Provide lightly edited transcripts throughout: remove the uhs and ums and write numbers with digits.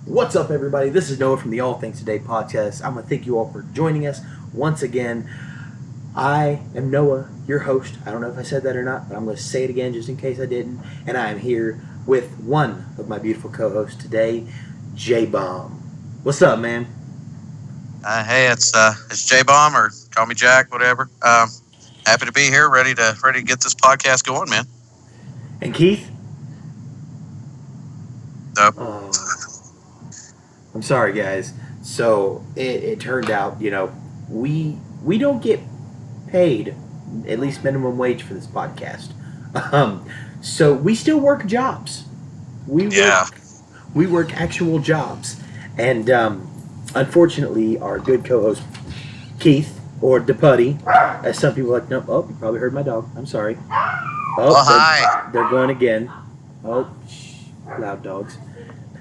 What's up, everybody? This is Noah from the All Things Today podcast. I'm going to thank you all for joining us once again. I am Noah, your host. I don't know if I said that or not, but I'm going to say it again just in case I didn't. And I am here with one of my beautiful co-hosts today, Jbomb. What's up, man? Hey, it's Jbomb, or call me Jack, whatever. Happy to be here, ready to get this podcast going, man. And Keith? So, Oh, I'm sorry, guys. So it turned out, we don't get paid at least minimum wage for this podcast. Um, so we still work jobs. We work yeah, we work actual jobs, and unfortunately, our good co-host Keith or Puddy, as some people like. Nope. Oh, you probably heard my dog. I'm sorry. well, Oh, hi. they're going again. Oh, loud dogs.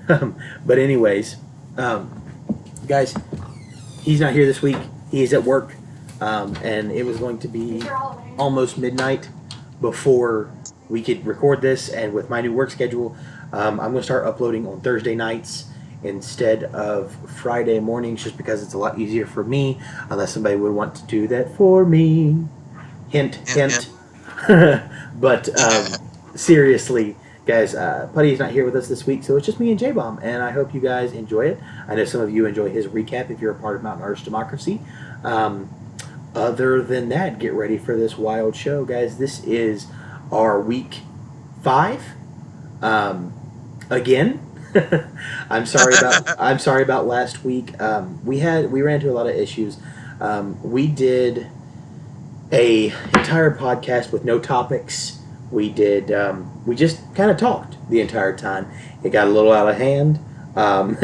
But anyways, um, guys, he's not here this week. He's at work, and it was going to be almost midnight before we could record this. And with my new work schedule, I'm going to start uploading on Thursday nights instead of Friday mornings, just because it's a lot easier for me. Unless somebody would want to do that for me. Hint, Yeah, hint. But seriously, guys, Putty's not here with us this week, so it's just me and J-Bomb, and I hope you guys enjoy it. I know some of you enjoy his recap if you're a part of Mountain Artist Democracy. Um, Other than that, get ready for this wild show, guys. This is our week 5. Again, I'm sorry about last week. We ran into a lot of issues. We did a entire podcast with no topics. We just kind of talked the entire time. It got a little out of hand, um,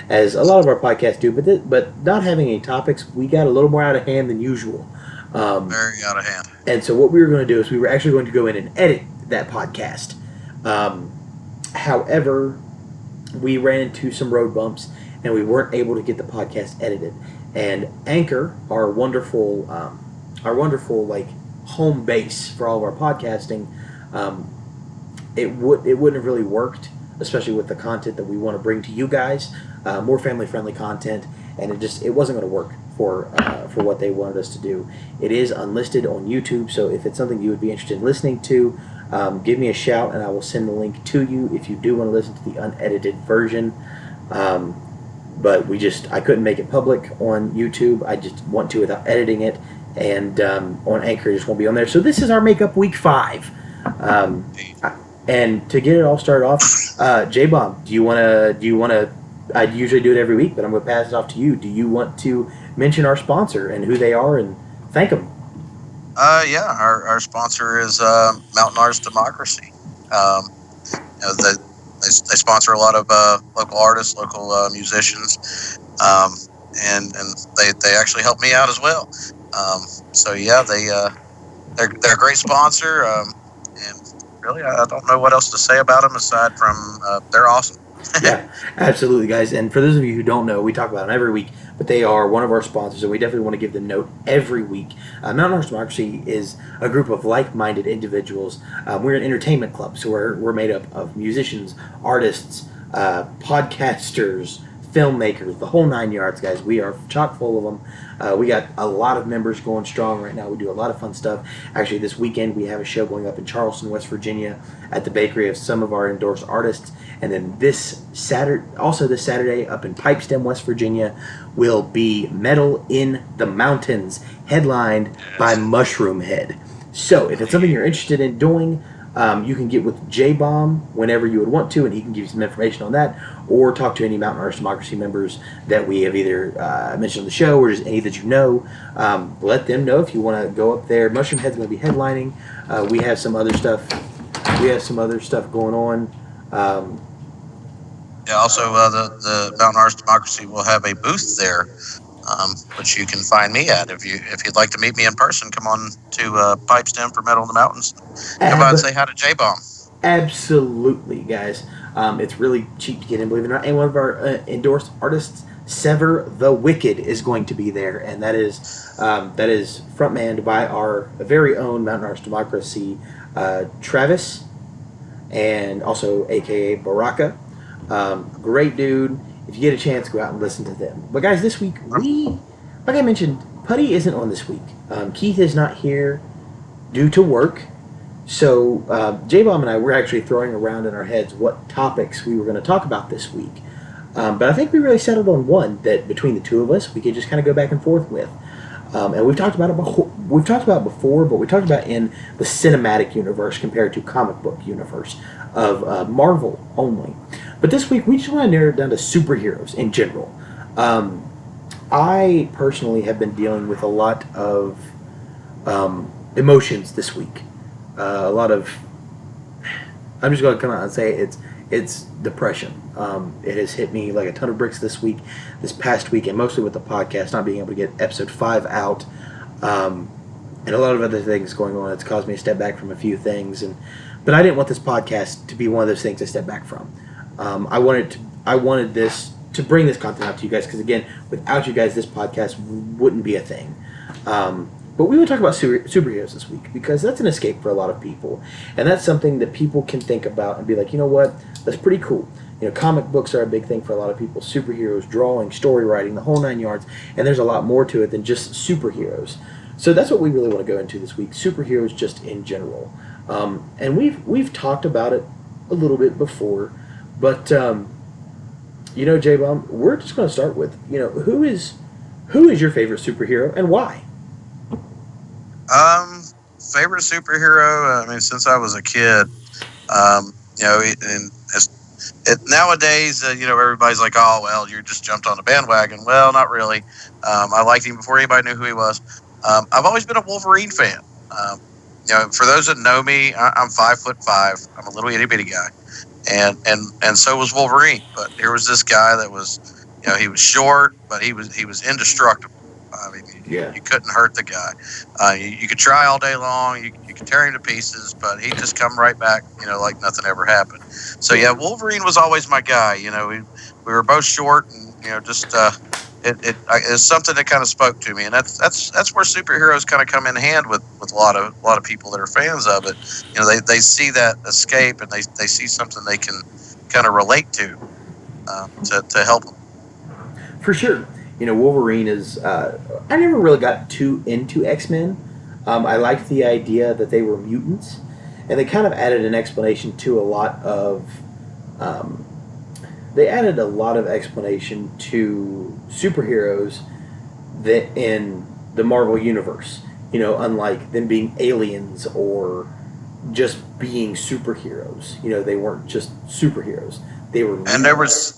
as a lot of our podcasts do. But not having any topics, we got a little more out of hand than usual. very out of hand. And so what we were going to do is we were actually going to go in and edit that podcast. However, we ran into some road bumps and we weren't able to get the podcast edited. And Anchor, our wonderful like home base for all of our podcasting, um, it wouldn't have really worked, especially with the content that we want to bring to you guys, more family friendly content, and it wasn't going to work for what they wanted us to do. It is unlisted on YouTube, so if it's something you would be interested in listening to, give me a shout and I will send the link to you if you do want to listen to the unedited version. But I couldn't make it public on YouTube. I just want to without editing it, and on Anchor it just won't be on there. So this is our makeup week 5. And to get it all started off, J-Bomb, do you want to? I usually do it every week, but I'm going to pass it off to you. Do you want to mention our sponsor and who they are and thank them? Yeah, our sponsor is Mountain Artist Democracy. They sponsor a lot of local artists, local musicians, and they actually help me out as well. So yeah, they're a great sponsor, and really I don't know what else to say about them aside from they're awesome. Yeah, absolutely, guys. And for those of you who don't know, we talk about them every week, but they are one of our sponsors, and we definitely want to give them note every week. Mountain Arts Democracy is a group of like-minded individuals. We're an entertainment club, so we're made up of musicians, artists, podcasters, filmmakers, the whole 9 yards, guys. We are chock full of them. We got a lot of members going strong right now. We do a lot of fun stuff. Actually, this weekend we have a show going up in Charleston, West Virginia, at the bakery of some of our endorsed artists. And then this Saturday, up in Pipestem, West Virginia, will be Metal in the Mountains, headlined by Mushroom Head. So, if it's something you're interested in doing, you can get with J-Bomb whenever you would want to, and he can give you some information on that, or talk to any Mountain Artist Democracy members that we have either mentioned on the show or just any that you know. Let them know if you want to go up there. Mushroom Head's going to be headlining. We have some other stuff. Going on. Yeah, also the Mountain Arts Democracy will have a booth there, which you can find me at if you'd like to meet me in person. Come on to Pipestem for Metal in the Mountains. Come by and say hi to J-Bomb. Absolutely, guys. It's really cheap to get in, believe it or not. And one of our endorsed artists, Sever the Wicked, is going to be there, and that is frontmanned by our very own Mountain Arts Democracy, Travis, and also AKA Baraka. Great dude. If you get a chance, go out and listen to them. But guys, this week like I mentioned, Putty isn't on this week. Keith is not here due to work. So Jbomb and I were actually throwing around in our heads what topics we were going to talk about this week. But I think we really settled on one that between the two of us we could just kind of go back and forth with. And we've talked about it before. We've talked about it before, but we talked about in the cinematic universe compared to comic book universe of Marvel only. But this week we just want to narrow it down to superheroes in general. I personally have been dealing with a lot of emotions this week. A lot of, I'm just going to come out and say it's depression. It has hit me like a ton of bricks this past week, and mostly with the podcast not being able to get episode 5 out, and a lot of other things going on. It's caused me to step back from a few things, but I didn't want this podcast to be one of those things to step back from. I wanted this to bring this content out to you guys because again, without you guys, this podcast wouldn't be a thing. But we would talk about superheroes this week because that's an escape for a lot of people. And that's something that people can think about and be like, you know what, that's pretty cool. Comic books are a big thing for a lot of people. Superheroes, drawing, story writing, the whole 9 yards. And there's a lot more to it than just superheroes. So that's what we really want to go into this week, superheroes just in general. And we've talked about it a little bit before. But, J-Bomb, we're just going to start with, who is your favorite superhero and why? Favorite superhero. I mean, since I was a kid, nowadays, everybody's like, oh, well, you just jumped on the bandwagon. Well, not really. I liked him before anybody knew who he was. I've always been a Wolverine fan. For those that know me, I'm 5'5". I'm a little itty bitty guy, and so was Wolverine. But here was this guy that was, he was short, but he was indestructible. I mean, you couldn't hurt the guy. You could try all day long. You could tear him to pieces, but he'd just come right back, like nothing ever happened. So yeah, Wolverine was always my guy. We were both short, and it's something that kind of spoke to me, and that's where superheroes kind of come in hand with a lot of people that are fans of it. They see that escape, and they see something they can kind of relate to help them. For sure. Wolverine is... I never really got too into X-Men. I liked the idea that they were mutants, and they kind of added an explanation to a lot of... they added a lot of explanation to superheroes that in the Marvel Universe. Unlike them being aliens or just being superheroes. They weren't just superheroes. They were... And there was...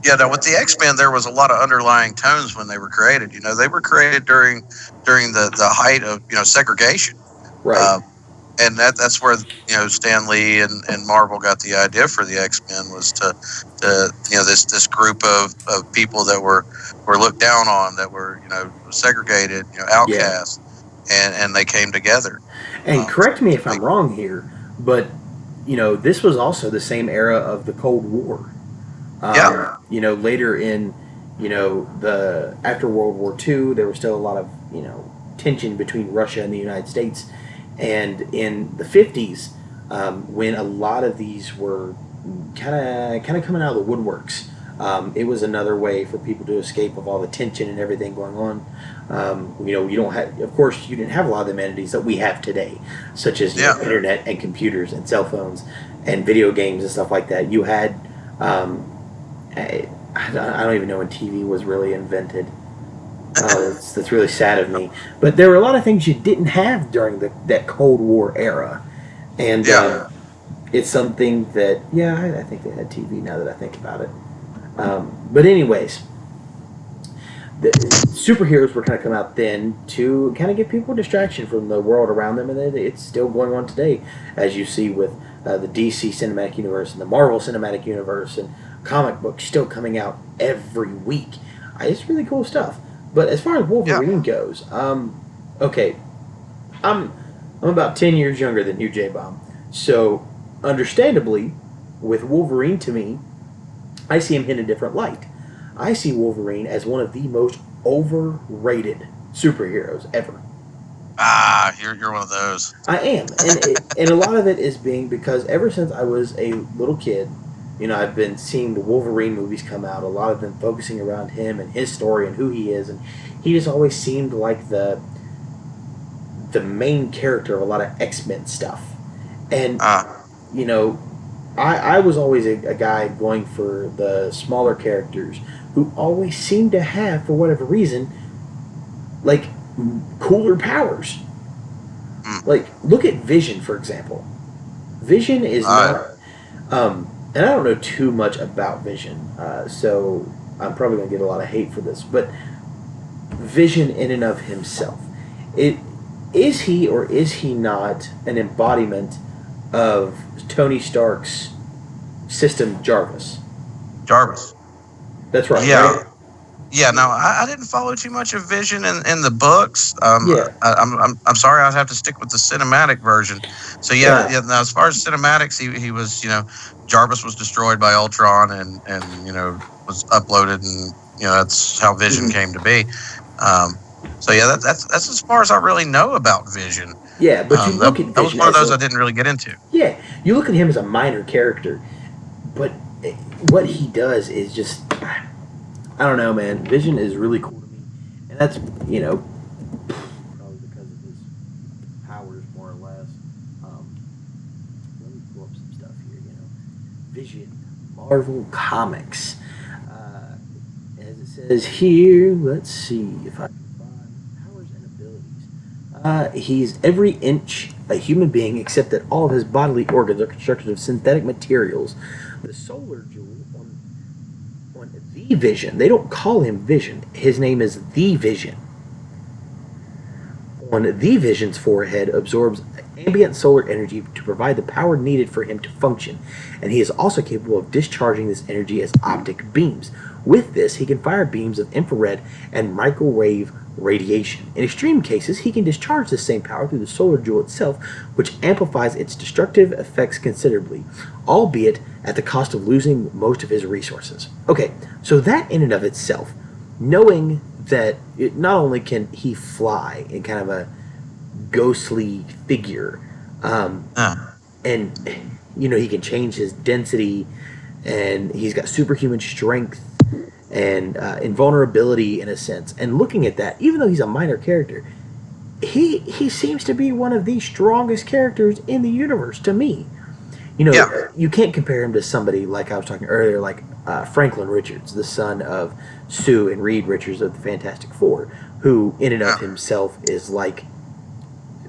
Yeah, now with the X-Men, there was a lot of underlying tones when they were created. They were created during the height of segregation, right? And that's where Stan Lee and Marvel got the idea for the X-Men was to this group of people that were looked down on, that were segregated, outcasts, and they came together. And correct me if I'm wrong here, but this was also the same era of the Cold War. Later in, the after World War II, there was still a lot of, tension between Russia and the United States. And in the 50s, when a lot of these were kind of coming out of the woodworks, it was another way for people to escape of all the tension and everything going on. You don't have, of course, you didn't have a lot of the amenities that we have today, such as internet and computers and cell phones and video games and stuff like that. You had... I don't even know when TV was really invented. That's really sad of me. But there were a lot of things you didn't have during that Cold War era. And it's something that, I think they had TV now that I think about it. But anyways, the superheroes were kind of coming out then to kind of give people distraction from the world around them. And it's still going on today, as you see with the DC Cinematic Universe and the Marvel Cinematic Universe and comic books still coming out every week. It's really cool stuff. But as far as Wolverine goes, okay, I'm about 10 years younger than you, Jbomb. So, understandably, with Wolverine to me, I see him in a different light. I see Wolverine as one of the most overrated superheroes ever. You're one of those. I am. And a lot of it is being because ever since I was a little kid, I've been seeing the Wolverine movies come out, a lot of them focusing around him and his story and who he is, and he just always seemed like the main character of a lot of X-Men stuff. And, you know, I was always a guy going for the smaller characters who always seemed to have, for whatever reason, like, cooler powers. Like, look at Vision, for example. Vision is not... and I don't know too much about Vision, so I'm probably going to get a lot of hate for this, but Vision in and of himself, is he or is he not an embodiment of Tony Stark's system Jarvis? Jarvis. That's right. Yeah. Right? Yeah, no, I didn't follow too much of Vision in the books. Yeah. I'm sorry, I'd have to stick with the cinematic version. So yeah. Now, as far as cinematics, he was, Jarvis was destroyed by Ultron and was uploaded, and that's how Vision came to be. So yeah, that's as far as I really know about Vision. Yeah, but you look at Vision. That was one of those I didn't really get into. Yeah, you look at him as a minor character, but what he does is just, I don't know, man. Vision is really cool to me, and that's probably because of his powers, more or less. Let me pull up some stuff here. Vision, Marvel Comics. As it says here, let's see if I can find powers and abilities. He's every inch a human being, except that all of his bodily organs are constructed of synthetic materials. The solar jewel on the Vision. They don't call him Vision. His name is the Vision. On the Vision's forehead absorbs ambient solar energy to provide the power needed for him to function, and he is also capable of discharging this energy as optic beams. With this, he can fire beams of infrared and microwave radiation. In extreme cases, he can discharge the same power through the solar jewel itself, which amplifies its destructive effects considerably, albeit at the cost of losing most of his resources. Okay, so that in and of itself, knowing that not only can he fly in kind of a ghostly figure, and he can change his density, and he's got superhuman strength and invulnerability in a sense. And looking at that, even though he's a minor character, he seems to be one of the strongest characters in the universe to me. You can't compare him to somebody like I was talking earlier, like Franklin Richards, the son of Sue and Reed Richards of the Fantastic Four, who in and of himself is like,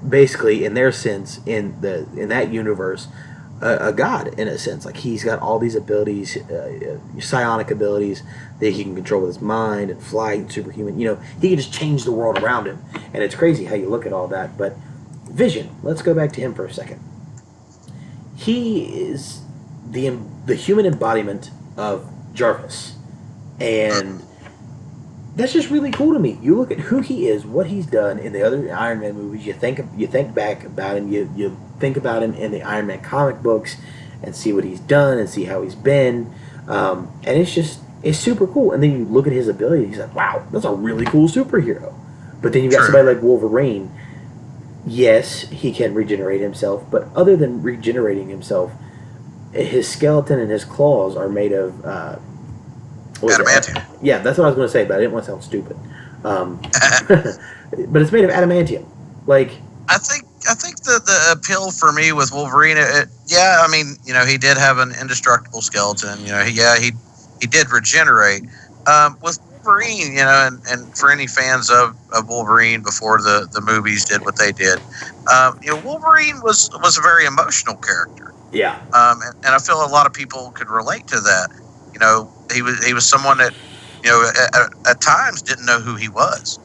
basically in their sense, in that universe, a god in a sense. Like, he's got all these abilities, psionic abilities that he can control with his mind, and flight, and superhuman. He can just change the world around him, and it's crazy how you look at all that. But Vision, let's go back to him for a second. He is the human embodiment of Jarvis, and that's just really cool to me. You look at who he is, what he's done in the other Iron Man movies. You think back about him. You think about him in the Iron Man comic books, and see what he's done and see how he's been. And it's super cool. And then you look at his ability. He's like, wow, that's a really cool superhero. But then you've got somebody like Wolverine. Yes, he can regenerate himself, but other than regenerating himself, his skeleton and his claws are made of adamantium. Yeah, that's what I was going to say, but I didn't want to sound stupid. But it's made of adamantium. Like, I think the appeal for me with Wolverine, he did have an indestructible skeleton. He did regenerate. With Wolverine, and for any fans of Wolverine before the movies did what they did, Wolverine was a very emotional character. Yeah. And I feel a lot of people could relate to that. He was someone that, at times didn't know who he was.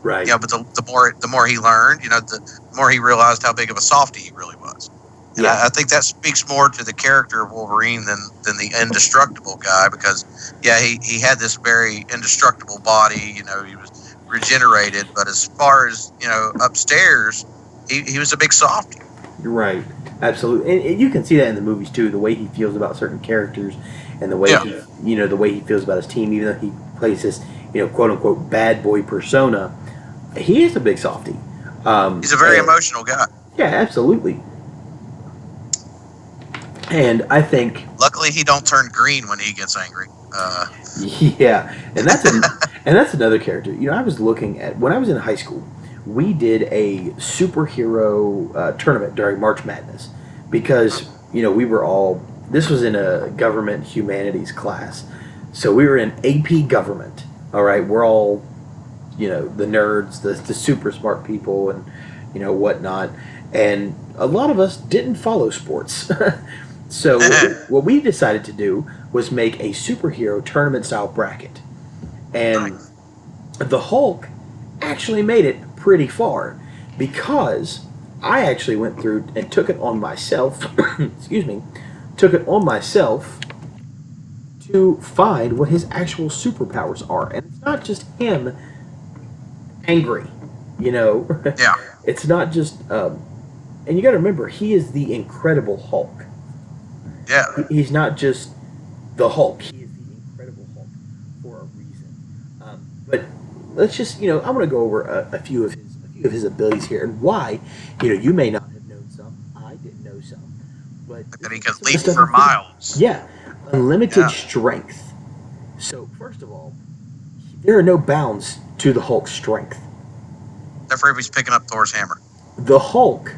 Right. But the more he learned, the more he realized how big of a softie he really was. And I think that speaks more to the character of Wolverine than the indestructible guy, because he had this very indestructible body. He was regenerated, but as far as upstairs, he was a big softie. You're right, absolutely, and you can see that in the movies too. The way he feels about certain characters, and the way the way he feels about his team, even though he plays this quote unquote bad boy persona, he is a big softie. He's a very emotional guy. Yeah, absolutely. And I think, Luckily, he don't turn green when he gets angry. yeah, and that's another character. I was looking at when I was in high school. We did a superhero tournament during March Madness because we were all. This was in a government humanities class, so we were in AP government. All right, we're all the nerds, the super smart people, and whatnot. And a lot of us didn't follow sports. So what we decided to do was make a superhero tournament style bracket, and Nice. the Hulk actually made it pretty far because I actually went through and took it on myself. Excuse me, took it on myself to find what his actual superpowers are, and it's not just him angry. You know, Yeah. it's not just. And you got to remember, he is the Incredible Hulk. Yeah. He's not just the Hulk. He is the Incredible Hulk for a reason. But let's just, I'm going to go over a few of his abilities here and why. You may not have known some. I didn't know some, but And he can some of the leap stuff for I figured. miles. Yeah, unlimited Yeah. strength. So first of all, there are no bounds to the Hulk's strength. Except if he's picking up Thor's hammer. The Hulk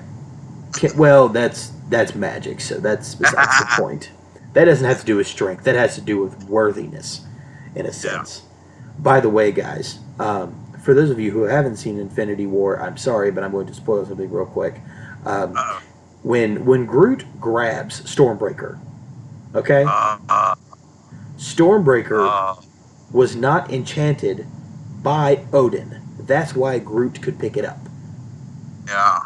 well, that's magic, so that's besides the point. That doesn't have to do with strength. That has to do with worthiness, in a sense. By the way, guys, for those of you who haven't seen Infinity War, I'm sorry, but I'm going to spoil something real quick. Uh-oh. When Groot grabs Stormbreaker, okay, Stormbreaker was not enchanted by Odin. That's why Groot could pick it up. Yeah.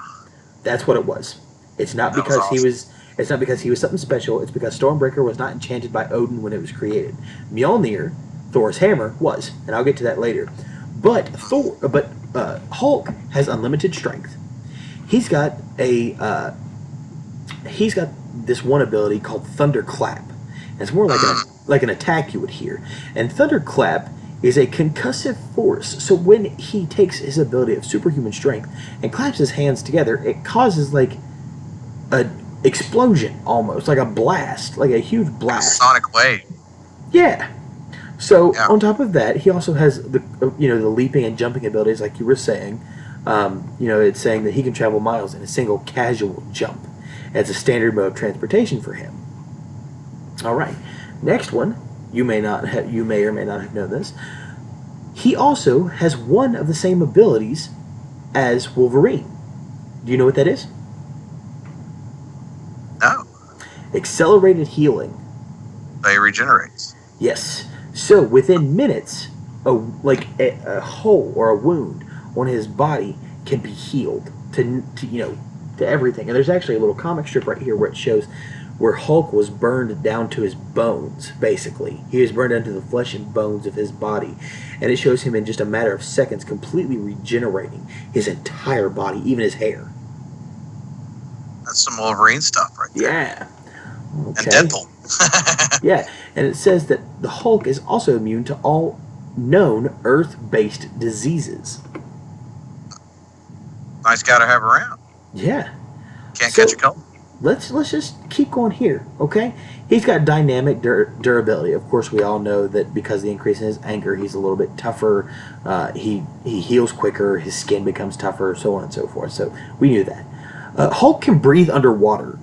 That's what it was. It's not That was because he awesome. was. It's not because he was something special. It's because Stormbreaker was not enchanted by Odin when it was created. Mjolnir, Thor's hammer, was, and I'll get to that later. But Hulk has unlimited strength. He's got this one ability called Thunderclap. And it's more like an attack you would hear. And Thunderclap is a concussive force. So when he takes his ability of superhuman strength and claps his hands together, it causes like a explosion almost, like a blast, like a huge Like a blast. sonic wave. Yeah. So Yeah. on top of that, he also has the the leaping and jumping abilities, like you were saying. It's saying that he can travel miles in a single casual jump. It's a standard mode of transportation for him. All right. Next one, you may or may not have known this. He also has one of the same abilities as Wolverine. Do you know what that is? No. Accelerated healing. So he regenerates. Yes. So within minutes, a hole or a wound on his body can be healed to everything. And there's actually a little comic strip right here where it shows where Hulk was burned down to his bones. Basically, he was burned down to the flesh and bones of his body, and it shows him in just a matter of seconds completely regenerating his entire body, even his hair. That's some Wolverine stuff right there. Yeah. And Okay. Deadpool. Yeah, and it says that the Hulk is also immune to all known Earth-based diseases. Nice guy to have around. Yeah. Can't So- catch a cold. Let's just keep going here, okay? He's got dynamic durability. Of course, we all know that because of the increase in his anger, he's a little bit tougher. He heals quicker. His skin becomes tougher, so on and so forth. So we knew that. Hulk can breathe underwater.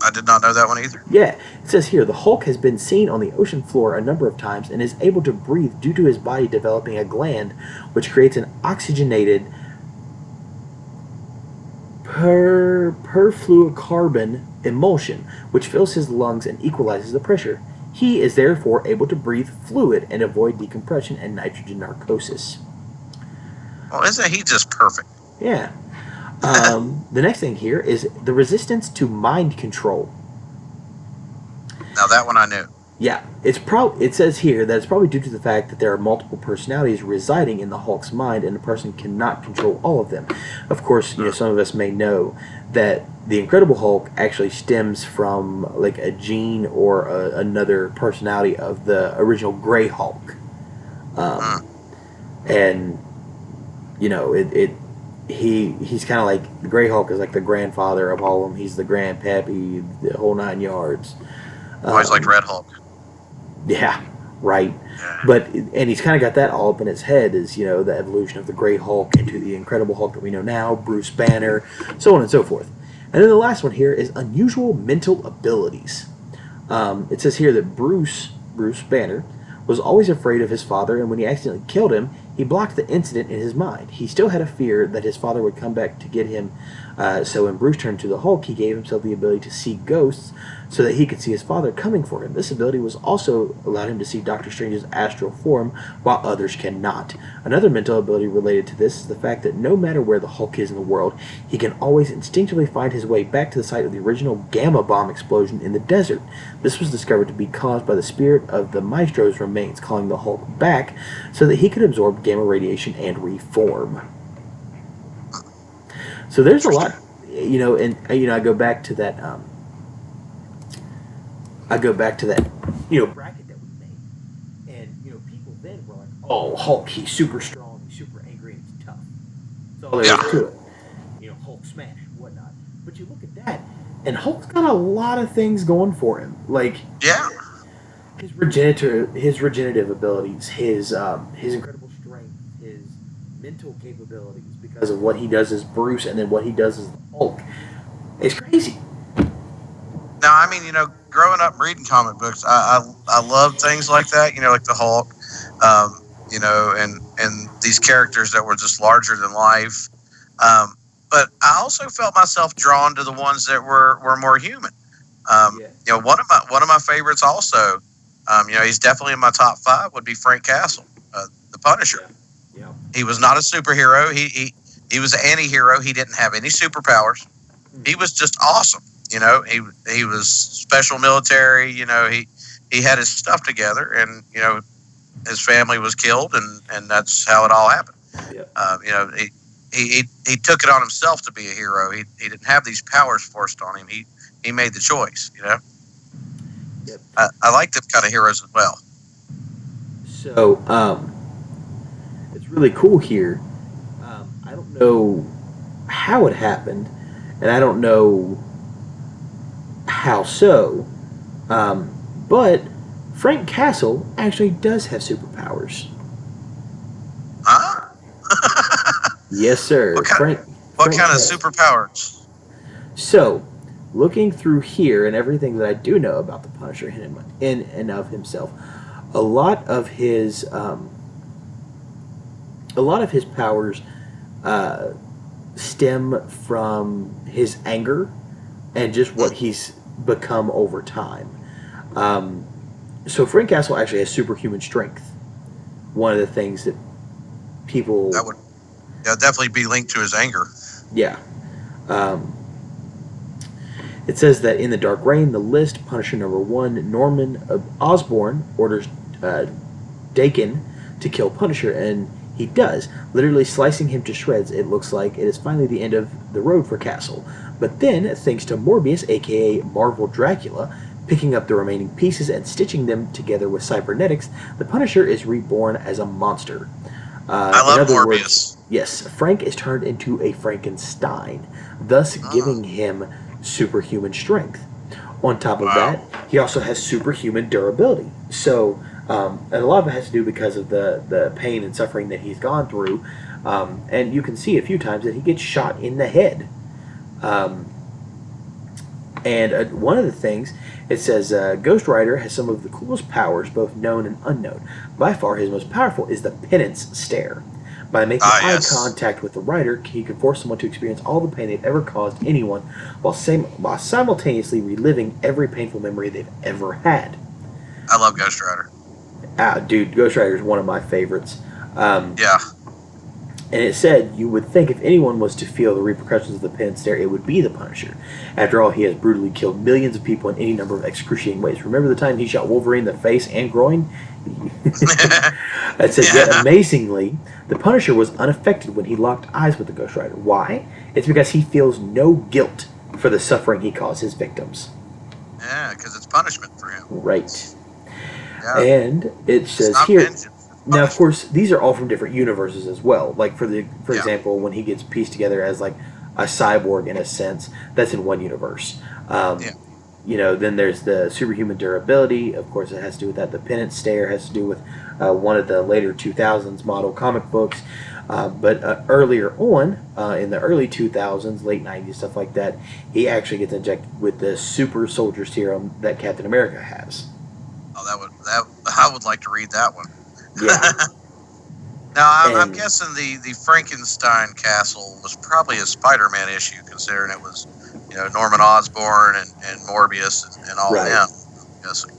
I did not know that one either. Yeah, it says here the Hulk has been seen on the ocean floor a number of times and is able to breathe due to his body developing a gland which creates an oxygenated perfluorocarbon emulsion which fills his lungs and equalizes the pressure. He is therefore able to breathe fluid and avoid decompression and nitrogen narcosis. Well, isn't he just perfect? Yeah. The next thing here is the resistance to mind control. Now that one I knew. Yeah, it says here that it's probably due to the fact that there are multiple personalities residing in the Hulk's mind, and a person cannot control all of them. Of course, some of us may know that the Incredible Hulk actually stems from like a gene or another personality of the original Gray Hulk, and he's kind of like the Grey Hulk is like the grandfather of all of them. He's the grandpappy, the whole 9 yards. Always liked Red Hulk. Yeah, right. Yeah. But and he's kind of got that all up in his head is the evolution of the Grey Hulk into the Incredible Hulk that we know now, Bruce Banner, so on and so forth. And then the last one here is unusual mental abilities. It says here that Bruce Banner was always afraid of his father, and when he accidentally killed him, he blocked the incident in his mind. He still had a fear that his father would come back to get him, so when Bruce turned to the Hulk, he gave himself the ability to see ghosts so that he could see his father coming for him. This ability was also allowed him to see Doctor Strange's astral form, while others cannot. Another mental ability related to this is the fact that no matter where the Hulk is in the world, he can always instinctively find his way back to the site of the original gamma bomb explosion in the desert. This was discovered to be caused by the spirit of the Maestro's remains, calling the Hulk back so that he could absorb gamma radiation and reform. So there's a lot, and I go back to that. Bracket that we made, and people then were like, "Oh, Hulk, he's super strong, he's super angry, and he's tough." That's all there is to it. Hulk smash, whatnot. But you look at that, and Hulk's got a lot of things going for him, like his regenerative abilities, his incredible strength, his mental capabilities because of what he does as Bruce, and then what he does as the Hulk. It's crazy. Now, I mean, growing up reading comic books, I love things like that. Like the Hulk, and these characters that were just larger than life. But I also felt myself drawn to the ones that were more human. One of my favorites also, he's definitely in my top 5 would be Frank Castle, the Punisher. Yeah. He was not a superhero. He was an anti-hero. He didn't have any superpowers. He was just awesome. He was special military. He had his stuff together, and his family was killed, and that's how it all happened. Yeah. He took it on himself to be a hero. He didn't have these powers forced on him. He made the choice. Yep. I like them kind of heroes as well. So it's really cool here. I don't know how it happened, and I don't know how so, but Frank Castle actually does have superpowers. Huh? Yes, sir. What kind of superpowers? So, looking through here and everything that I do know about the Punisher in and of himself, a lot of his powers stem from his anger and just what he's become over time. So Frank Castle actually has superhuman strength. One of the things that people that would definitely be linked to his anger. Yeah. It says that in the Dark Reign, the list, Punisher #1, Norman Osborn orders Dakin to kill Punisher, and he does, literally slicing him to shreds. It looks like it is finally the end of the road for Castle. But then, thanks to Morbius, aka Marvel Dracula, picking up the remaining pieces and stitching them together with cybernetics, the Punisher is reborn as a monster. I love Morbius. Yes, Frank is turned into a Frankenstein, thus giving him superhuman strength. On top of that, he also has superhuman durability. So, and a lot of it has to do because of the pain and suffering that he's gone through. And you can see a few times that he gets shot in the head. And one of the things, it says Ghost Rider has some of the coolest powers, both known and unknown. By far, his most powerful is the penance stare. By making eye contact with the rider, he can force someone to experience all the pain they've ever caused anyone, while simultaneously reliving every painful memory they've ever had. I love Ghost Rider. Dude, Ghost Rider is one of my favorites. Yeah. And it said, you would think if anyone was to feel the repercussions of the penance stare, it would be the Punisher. After all, he has brutally killed millions of people in any number of excruciating ways. Remember the time he shot Wolverine in the face and groin? It says, yet amazingly, the Punisher was unaffected when he locked eyes with the Ghost Rider. Why? It's because he feels no guilt for the suffering he caused his victims. Yeah, because it's punishment for him. Right. Yeah. And it says it's not here... vengeance, Now, of Punisher. course, these are all from different universes as well. Like for Yeah. example, when he gets pieced together as like a cyborg in a sense, that's in one universe. Yeah. Then there's the superhuman durability. Of course, it has to do with that. The penance stare has to do with one of the later 2000s model comic books. But earlier on, in the early 2000s, late 90s, stuff like that, he actually gets injected with the super soldier serum that Captain America has. Oh, I would like to read that one. Yeah. Now, I'm And guessing the Frankenstein castle was probably a Spider-Man issue, considering it was, Norman Osborn and Morbius and all right. them. I'm guessing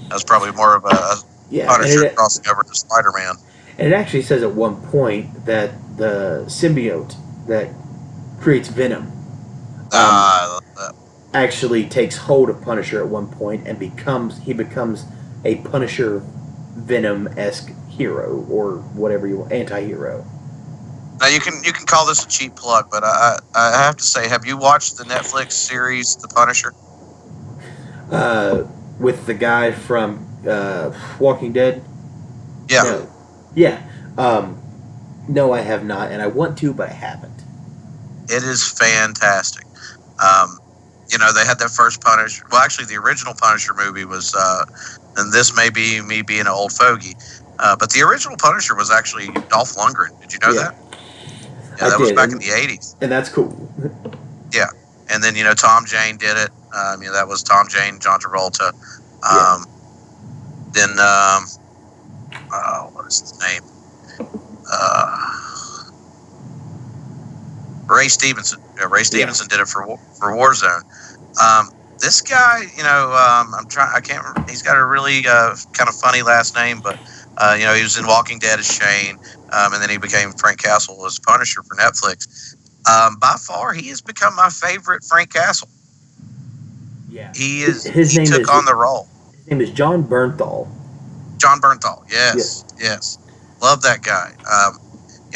that was probably more of a Yeah, Punisher crossing over to Spider-Man. and it actually says at one point that the symbiote that creates Venom Uh, actually takes hold of Punisher at one point and becomes a Punisher Venom esque hero or whatever you want, anti-hero. Now you can call this a cheap plug, but I have to say, have you watched the Netflix series The Punisher? With the guy from Walking Dead. Yeah. No. Yeah. No, I have not, and I want to, but I haven't. It is fantastic. They had that first Punisher. Well, actually, the original Punisher movie was, and this may be me being an old fogey, but the original Punisher was actually Dolph Lundgren. Did you know that? Yeah, that was back in the 80s. And that's cool. Yeah. And then, Tom Jane did it. That was Tom Jane, John Travolta. Then, what is his name? Ray Stevenson. Ray Stevenson did it for Warzone. This guy, I can't remember. He's got a really kind of funny last name, but, he was in Walking Dead as Shane, and then he became Frank Castle as Punisher for Netflix. By far, he has become my favorite Frank Castle. Yeah. He took on the role. His name is John Bernthal. John Bernthal, yes. Love that guy.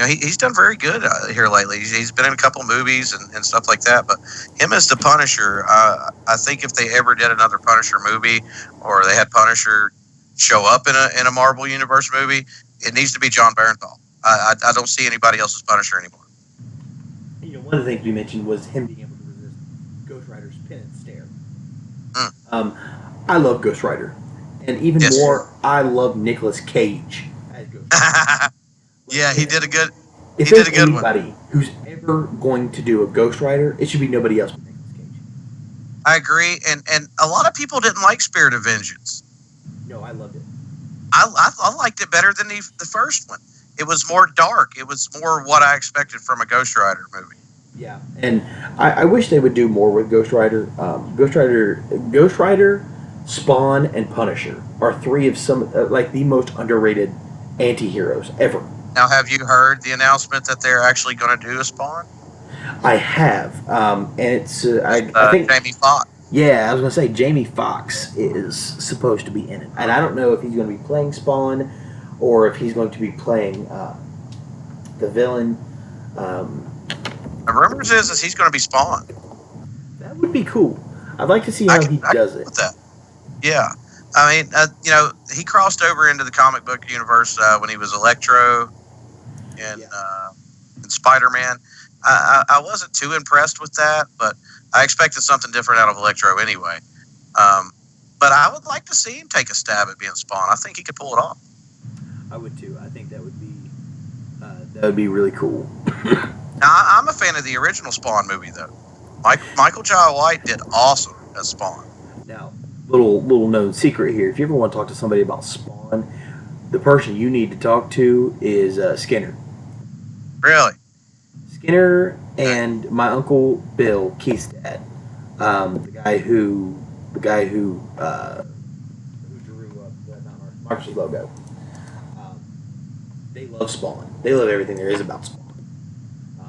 He's done very good here lately. He's been in a couple movies and stuff like that. But him as the Punisher, I think if they ever did another Punisher movie, or they had Punisher show up in a Marvel Universe movie, it needs to be John Bernthal. I don't see anybody else's Punisher anymore. One of the things we mentioned was him being able to resist Ghost Rider's penance stare. I love Ghost Rider, and even more, I love Nicolas Cage as Ghost Rider. Yeah, he did a good. If there's anybody who's ever going to do a Ghost Rider, it should be nobody else but Nicolas Cage. I agree, and a lot of people didn't like Spirit of Vengeance. No, I loved it. I liked it better than the first one. It was more dark. It was more what I expected from a Ghost Rider movie. Yeah, and I wish they would do more with Ghost Rider. Ghost Rider, Spawn, and Punisher are three of some like the most underrated anti-heroes ever. Now, have you heard the announcement that they're actually going to do a Spawn? I have, and it's I think Jamie Foxx. Yeah, I was going to say Jamie Foxx is supposed to be in it, and I don't know if he's going to be playing Spawn or if he's going to be playing the villain. The rumors is he's going to be Spawn. That would be cool. I'd like to see how he does it. With that. Yeah. I mean, he crossed over into the comic book universe when he was Electro in Spider-Man. I wasn't too impressed with that, but I expected something different out of Electro anyway. But I would like to see him take a stab at being Spawn. I think he could pull it off. I would too. I think that would be really cool. Now, I'm a fan of the original Spawn movie, though. Michael Jai White did awesome as Spawn. Now, little known secret here. If you ever want to talk to somebody about Spawn, the person you need to talk to is Skinner. Really? Skinner and my uncle Bill, Keith's dad, the guy who drew up the Mount Marshall logo. They love Spawn. They love everything there is about Spawn.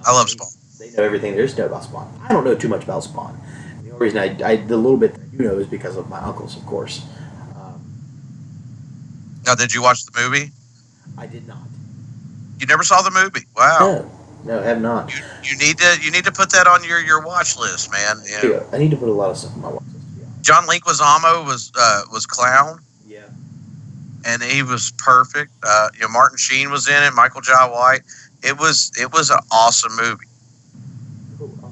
I love Spawn. They know everything there is to know about Spawn. I don't know too much about Spawn. The only reason the little bit that I do know is because of my uncles, of course. Now, did you watch the movie? I did not. You never saw the movie? Wow. No, I have not. You need to put that on your watch list, man. Yeah. I need to put a lot of stuff on my watch list. John Leguizamo was Clown. Yeah. and he was perfect. Martin Sheen was in it, Michael Jai White. It was an awesome movie,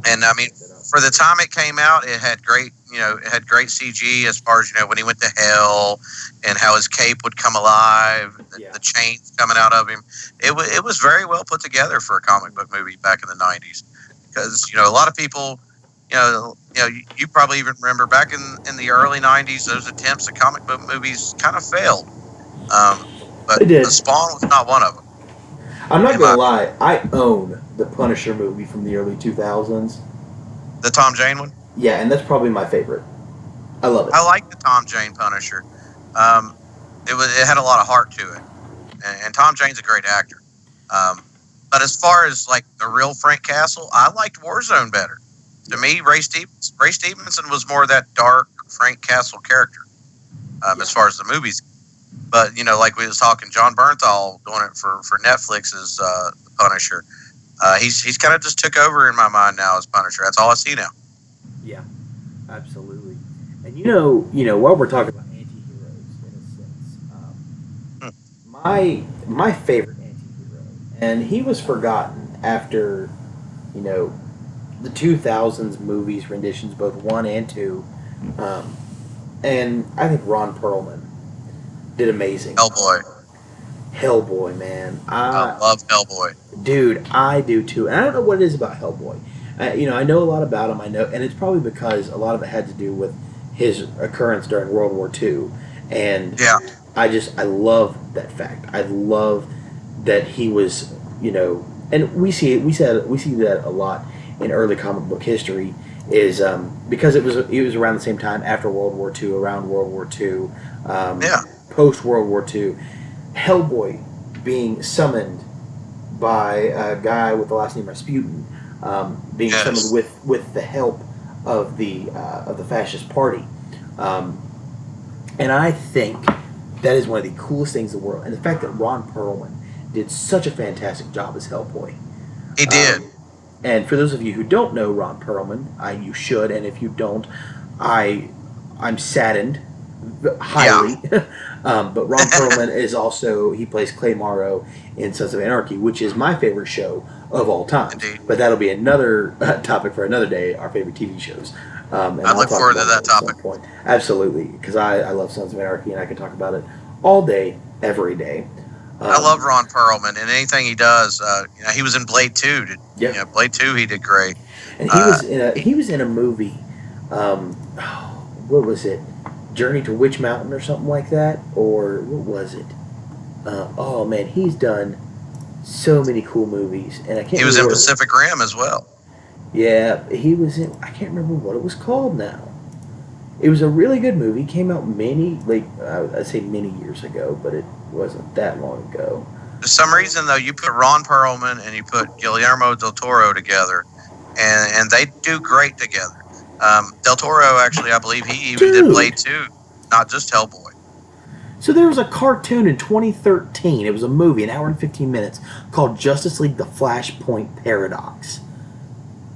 and I mean, for the time it came out, it had great CG as far as when he went to hell, and how his cape would come alive, the chains coming out of him. It was very well put together for a comic book movie back in the '90s, because a lot of people. You probably even remember back in the early '90s, those attempts at comic book movies kind of failed. But They the did. Spawn was not one of them. I'm not In gonna my lie. I own the Punisher movie from the early 2000s. The Tom Jane one, Yeah, and that's probably my favorite. I love it. I like the Tom Jane Punisher. Um, it had a lot of heart to it, and Tom Jane's a great actor. Um, but as far as like the real Frank Castle, I liked Warzone better. To me, Ray Stevenson was more that dark Frank Castle character as far as the movies. But like we was talking, John Bernthal doing it for Netflix as the Punisher. He's kind of just took over in my mind now as Punisher. That's all I see now. Yeah, absolutely. And while we're talking about anti-heroes, in a sense, Hmm. my favorite anti-hero, and he was forgotten after, you know, the 2000s movies renditions, both one and two, um, and I think Ron Perlman did amazing. Hellboy. Hellboy, man, I love Hellboy. dude, I do too. And I don't know what it is about Hellboy. I know a lot about him. I know, and it's probably because a lot of it had to do with his occurrence during World War II, and Yeah. I love that fact. I love that he was, and we see that a lot in early comic book history, is because it was around the same time after World War II, around World War II, Yeah. post World War II, Hellboy being summoned by a guy with the last name Rasputin, being Yes. summoned with the help of the fascist party, and I think that is one of the coolest things in the world. And the fact that Ron Perlman did such a fantastic job as Hellboy. He did. And for those of you who don't know Ron Perlman, you should. And if you don't, I'm saddened highly. But Ron Perlman is also, he plays Clay Morrow in Sons of Anarchy, which is my favorite show of all time. Indeed. But that'll be another topic for another day. Our favorite TV shows. And I look I'll talk forward to about that at some topic. point. Absolutely, because I love Sons of Anarchy, and I can talk about it all day, every day. I love Ron Perlman, and anything he does. He was in Blade 2. Yeah. Blade 2, he did great. And he was in a movie. What was it? Journey to Witch Mountain or something like that, or what was it? Oh man, he's done so many cool movies, and I can't. He was in remember Pacific Rim as well. Yeah, he was in. I can't remember what it was called now. It was a really good movie. Came out I'd say many years ago, but it wasn't that long ago. For some reason, though, you put Ron Perlman and you put Guillermo del Toro together, and they do great together. Del Toro, actually, I believe he even did Blade 2, not just Hellboy. So there was a cartoon in 2013. It was a movie, an hour and 15 minutes, called Justice League: The Flashpoint Paradox.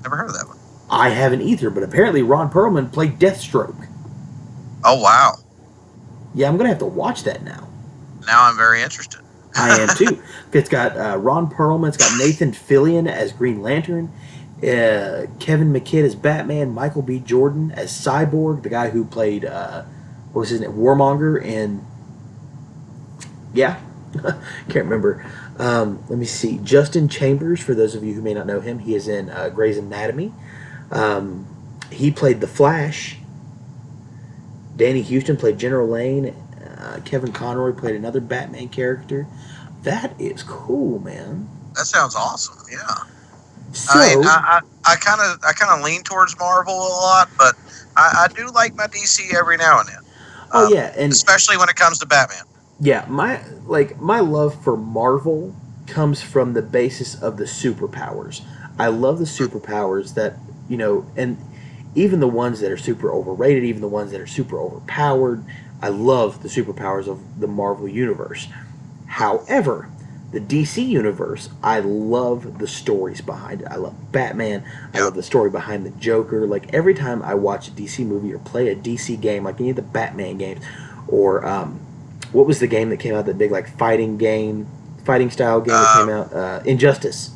Never heard of that one. I haven't either, but apparently Ron Perlman played Deathstroke. Oh, wow. Yeah, I'm going to have to watch that now. Now I'm very interested. I am too. It's got Ron Perlman. It's got Nathan Fillion as Green Lantern. Kevin McKidd as Batman. Michael B. Jordan as Cyborg, the guy who played, what was his name? Warmonger in... Yeah. Can't remember. Let me see. Justin Chambers, for those of you who may not know him, he is in Grey's Anatomy. He played The Flash. Danny Houston played General Lane. Kevin Conroy played another Batman character. That is cool, man. That sounds awesome. Yeah. So, I kind of lean towards Marvel a lot, but I do like my DC every now and then. and especially when it comes to Batman. Yeah, my love for Marvel comes from the basis of the superpowers. I love the superpowers that, and even the ones that are super overrated, even the ones that are super overpowered. I love the superpowers of the Marvel universe. However, the DC universe, I love the stories behind it. I love Batman. I love the story behind the Joker. Like, every time I watch a DC movie or play a DC game, like any of the Batman games, or What was the game that came out? That big like fighting style game that came out? Injustice.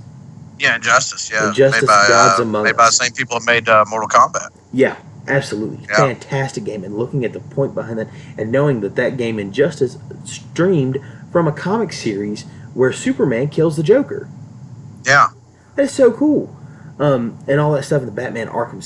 Yeah, Injustice. Yeah, Injustice: Gods Among made by the Us. same people that made Mortal Kombat. Yeah, absolutely Yeah, fantastic game. And looking at the point behind that, and knowing that that game Injustice streamed from a comic series where Superman kills the Joker. yeah. That is so cool. And all that stuff in the Batman Arkham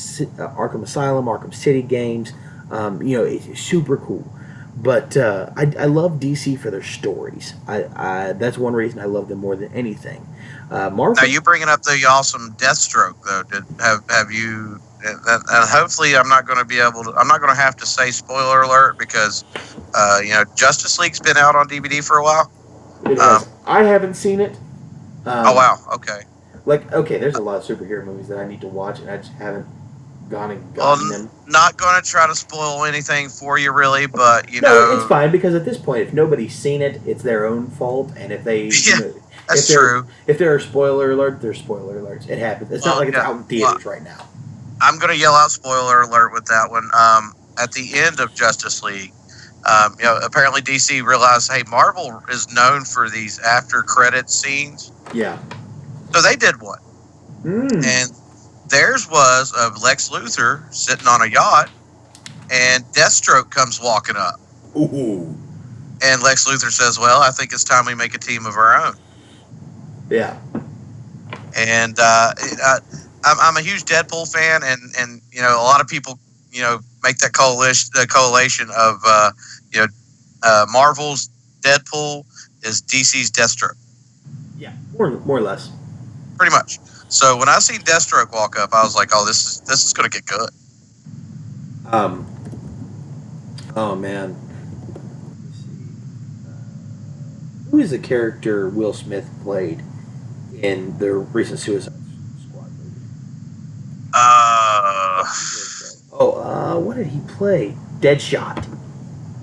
Asylum, Arkham City games. It's super cool. But I love DC for their stories. That's one reason I love them more than anything. Marvel. Now you bringing up the awesome Deathstroke though? Have you? And hopefully, I'm not going to be able to. I'm not going to have to say spoiler alert because, Justice League's been out on DVD for a while. It has. I haven't seen it. Oh wow. Okay. There's a lot of superhero movies that I need to watch, and I just haven't gotten them. Not going to try to spoil anything for you, really, but it's fine because at this point, if nobody's seen it, it's their own fault, and if they, that's true. If there are spoiler alerts, there's spoiler alerts. It happens. It's not like it's out in theaters right now. I'm going to yell out spoiler alert with that one. At the end of Justice League, apparently DC realized, hey, Marvel is known for these after credit scenes. Yeah. So they did one. And theirs was of Lex Luthor sitting on a yacht, and Deathstroke comes walking up. Ooh. And Lex Luthor says, well, I think it's time we make a team of our own. Yeah. And I'm a huge Deadpool fan, and a lot of people, make that correlation of, Marvel's Deadpool is DC's Deathstroke. Yeah, more or less. Pretty much. So when I seen Deathstroke walk up, I was like, "Oh, this is going to get good." Oh man. Who is the character Will Smith played in the recent Suicide Squad movie? What did he play? Deadshot.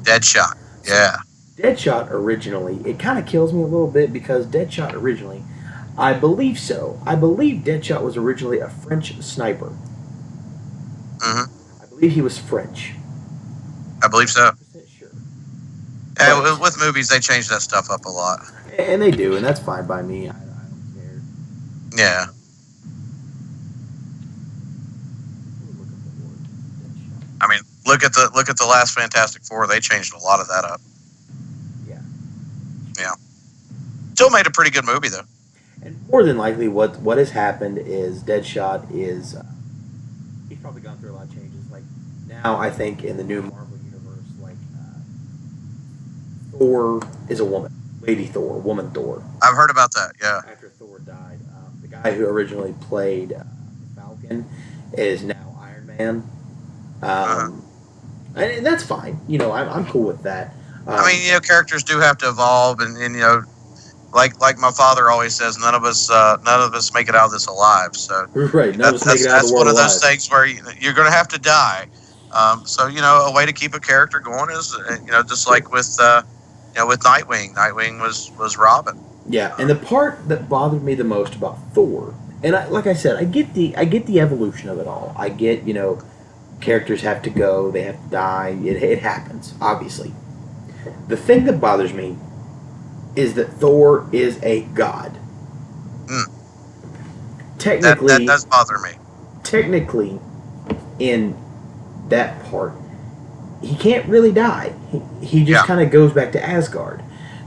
Deadshot. Yeah. Deadshot originally, it kind of kills me a little bit because Deadshot originally, I believe Deadshot was originally a French sniper. Mm-hmm. I believe he was French. I believe so. Sure. Yeah, with movies, they change that stuff up a lot. And they do, and that's fine by me. I don't care. Yeah. I mean, look at the last Fantastic Four. They changed a lot of that up. Yeah. Yeah. Still made a pretty good movie though. And more than likely, what has happened is Deadshot is he's probably gone through a lot of changes. Like now, I think in the new Marvel universe, Thor is a woman, Lady Thor, woman Thor. I've heard about that. Yeah. After Thor died, the guy who originally played Falcon is now Iron Man. And that's fine. I'm cool with that. I mean, characters do have to evolve, and like my father always says, none of us make it out of this alive. So right, that's one of those things where you're going to have to die. So a way to keep a character going is just like with Nightwing. Nightwing was Robin. Yeah, and the part that bothered me the most about Thor, and like I said, I get the evolution of it all. I get characters have to go, they have to die. It happens, obviously. The thing that bothers me is that Thor is a god. Technically, that does bother me. Technically, in that part, he can't really die. He just kind of goes back to Asgard.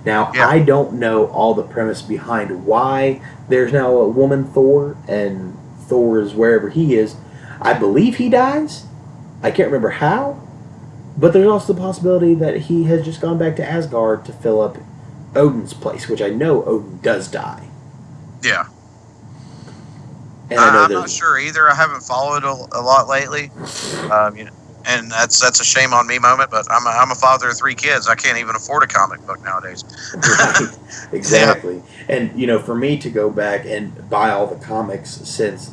Now, I don't know all the premise behind why there's now a woman Thor, and Thor is wherever he is. I believe he dies. I can't remember how. But there's also the possibility that he has just gone back to Asgard to fill up Odin's place, which I know Odin does die. Yeah. And I'm not sure either. I haven't followed a lot lately. And that's a shame on me moment, but I'm a father of 3 kids. I can't even afford a comic book nowadays. Right. Exactly. Yeah. And for me to go back and buy all the comics since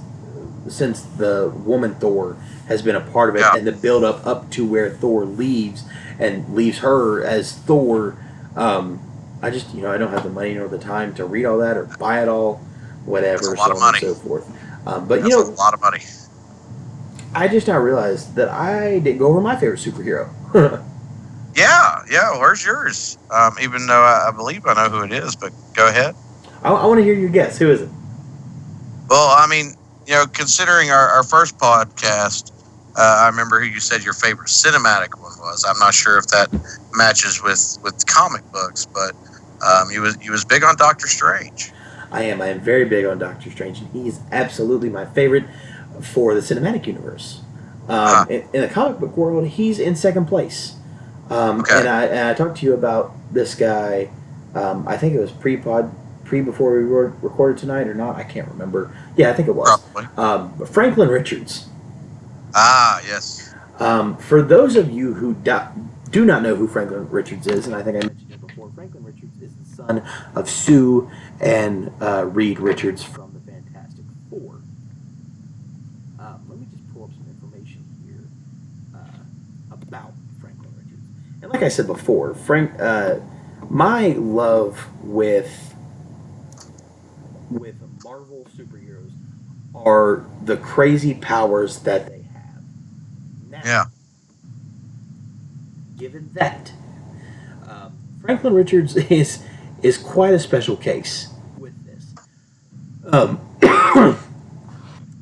the woman Thor has been a part of it, and the build up to where Thor leaves her as Thor, I just I don't have the money nor the time to read all that or buy it all, whatever, so on and so forth. But that's a lot of money. I just now realized that I didn't go over my favorite superhero. Yeah. Yeah, where's yours? Even though I believe I know who it is, but go ahead. I want to hear your guess. Who is it? Well, I mean, considering our first podcast, I remember who you said your favorite cinematic one was. I'm not sure if that matches with comic books, but he was big on Doctor Strange. I am. I am very big on Doctor Strange, and he is absolutely my favorite for the cinematic universe. Uh, In the comic book world, he's in second place. okay, And I talked to you about this guy. I think it was before we recorded tonight or not. I can't remember. Yeah, I think it was. probably. Franklin Richards. Ah, yes. For those of you who do not know who Franklin Richards is, and I think I mentioned it before, Franklin Richards is the son of Sue and Reed Richards from the Fantastic Four. Let me just pull up some information here about Franklin Richards. And like I said before, my love with Marvel superheroes are the crazy powers that they have. Now, Yeah. given that, Franklin Richards is quite a special case with this.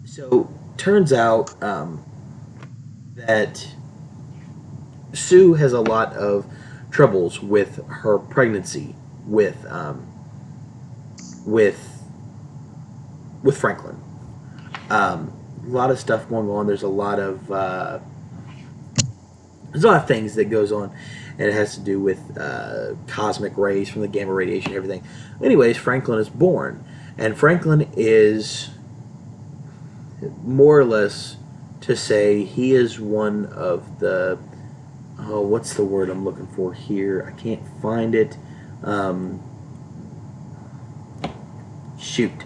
So turns out that Sue has a lot of troubles with her pregnancy with Franklin. A lot of stuff going on. There's a lot of things that goes on, and it has to do with cosmic rays from the gamma radiation and everything. Anyways, Franklin is born, and Franklin is more or less to say he is one of the what's the word I'm looking for here? I can't find it. Shoot.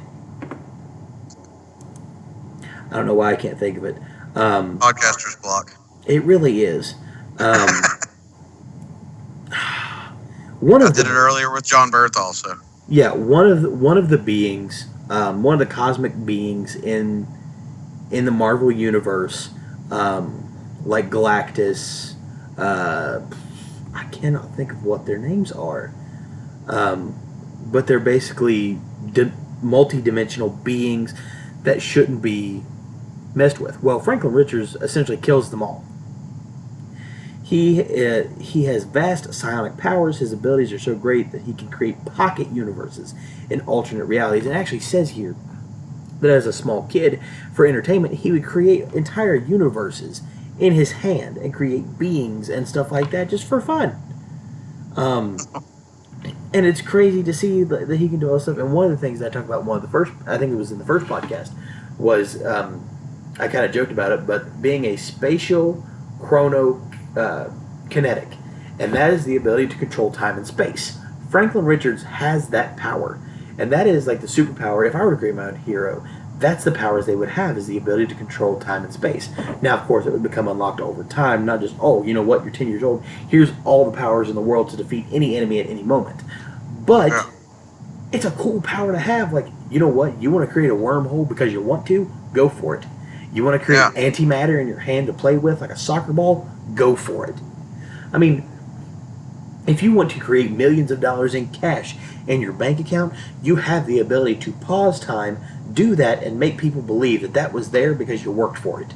I don't know why I can't think of it. Podcaster's block. It really is. I did it earlier with John Berth also. Yeah, one of the beings, one of the cosmic beings in the Marvel universe, like Galactus. I cannot think of what their names are, but they're basically multi-dimensional beings that shouldn't be messed with. Well, Franklin Richards essentially kills them all. He has vast psionic powers. His abilities are so great that he can create pocket universes in alternate realities. And it actually says here that as a small kid, for entertainment, he would create entire universes in his hand and create beings and stuff like that just for fun. And it's crazy to see that he can do all this stuff. And one of the things that I talked about, I think it was in the first podcast, was I kind of joked about it, but being a spatial kinetic, and that is the ability to control time and space. Franklin Richards has that power, and that is like the superpower. If I were to create my own hero, that's the powers they would have, is the ability to control time and space. Now, of course, it would become unlocked over time, not just, oh, you know what, you're 10 years old, here's all the powers in the world to defeat any enemy at any moment. But it's a cool power to have. Like, you know what, you want to create a wormhole because you want to, go for it. You want to create antimatter in your hand to play with, like a soccer ball, go for it. I mean, if you want to create millions of dollars in cash in your bank account, you have the ability to pause time, do that, and make people believe that that was there because you worked for it.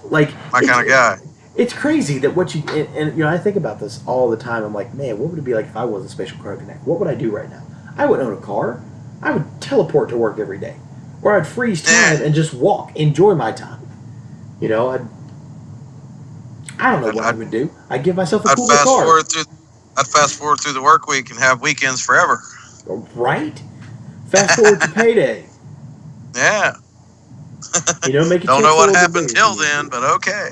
Like, my kind of guy. It's crazy that and you know, I think about this all the time. I'm like, man, what would it be like if I was a spatial connect? What would I do right now? I wouldn't own a car. I would teleport to work every day. Or I'd freeze time and just walk, enjoy my time. You know, I don't know what I would do. I'd give myself a cooler car. I'd fast forward through the work week and have weekends forever. Right? Fast forward to payday. Yeah. You know, make it. Don't know what happened till then, but okay.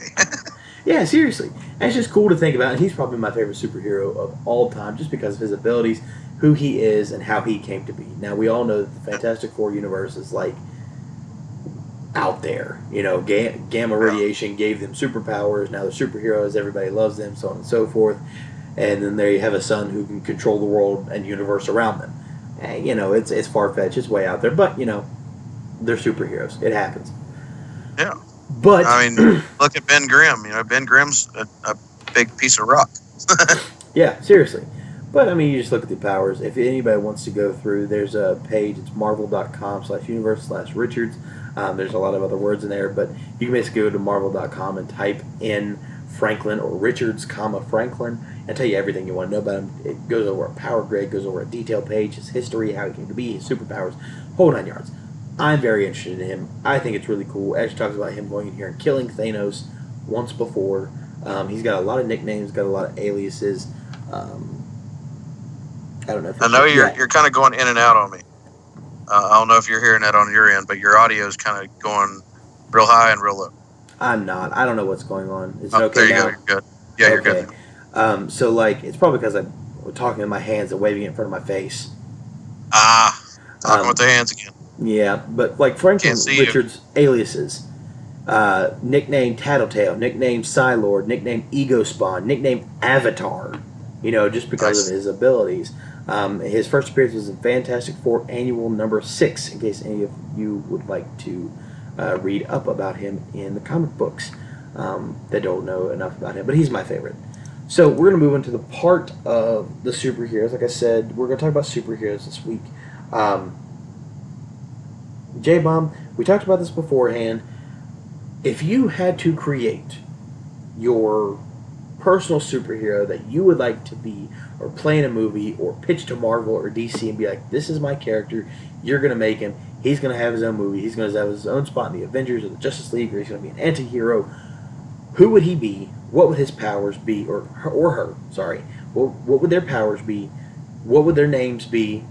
Yeah, seriously. And it's just cool to think about. And he's probably my favorite superhero of all time just because of his abilities, who he is, and how he came to be. Now, we all know that the Fantastic Four universe is like out there. You know, gamma radiation gave them superpowers. Now they're superheroes. Everybody loves them, so on and so forth. And then there you have a son who can control the world and universe around them. And, you know, it's far-fetched. It's way out there. But, you know, they're superheroes. It happens. Yeah. But I mean, look at Ben Grimm. You know, Ben Grimm's a big piece of rock. Yeah, seriously. But I mean, you just look at the powers. If anybody wants to go through, there's a page. It's marvel.com/universe/Richards. There's a lot of other words in there, but you can basically go to marvel.com and type in Franklin or Richards, Franklin, and tell you everything you want to know about him. It goes over a power grid, goes over a detailed page, his history, how he came to be, his superpowers, whole 9 yards. I'm very interested in him. I think it's really cool. It actually talks about him going in here and killing Thanos once before. He's got a lot of nicknames, got a lot of aliases. Um, I don't know. If I know yeah. you're kind of going in and out on me. I don't know if you're hearing that on your end, but your audio is kind of going real high and real low. I'm not. I don't know what's going on. Is it Oh, okay there you now? go. You're good. Yeah, you're Okay. good. So like, it's probably because I'm talking with my hands and waving it in front of my face. Talking with the hands again. Yeah, but like Franklin Can't see Richards' aliases. Nickname Tattletale, nickname Psylord, nickname Ego Spawn, nickname Avatar. Just because of his abilities. His first appearance was in Fantastic Four Annual number 6, in case any of you would like to read up about him in the comic books that don't know enough about him. But he's my favorite. So we're going to move into the part of the superheroes. Like I said, we're going to talk about superheroes this week. Jbomb, we talked about this beforehand. If you had to create your personal superhero that you would like to be, or play in a movie, or pitch to Marvel or DC and be like, this is my character, you're going to make him, he's going to have his own movie, he's going to have his own spot in the Avengers or the Justice League, or he's going to be an anti-hero, who would he be? What would his powers be? Or her, sorry. What would their powers be? What would their names be?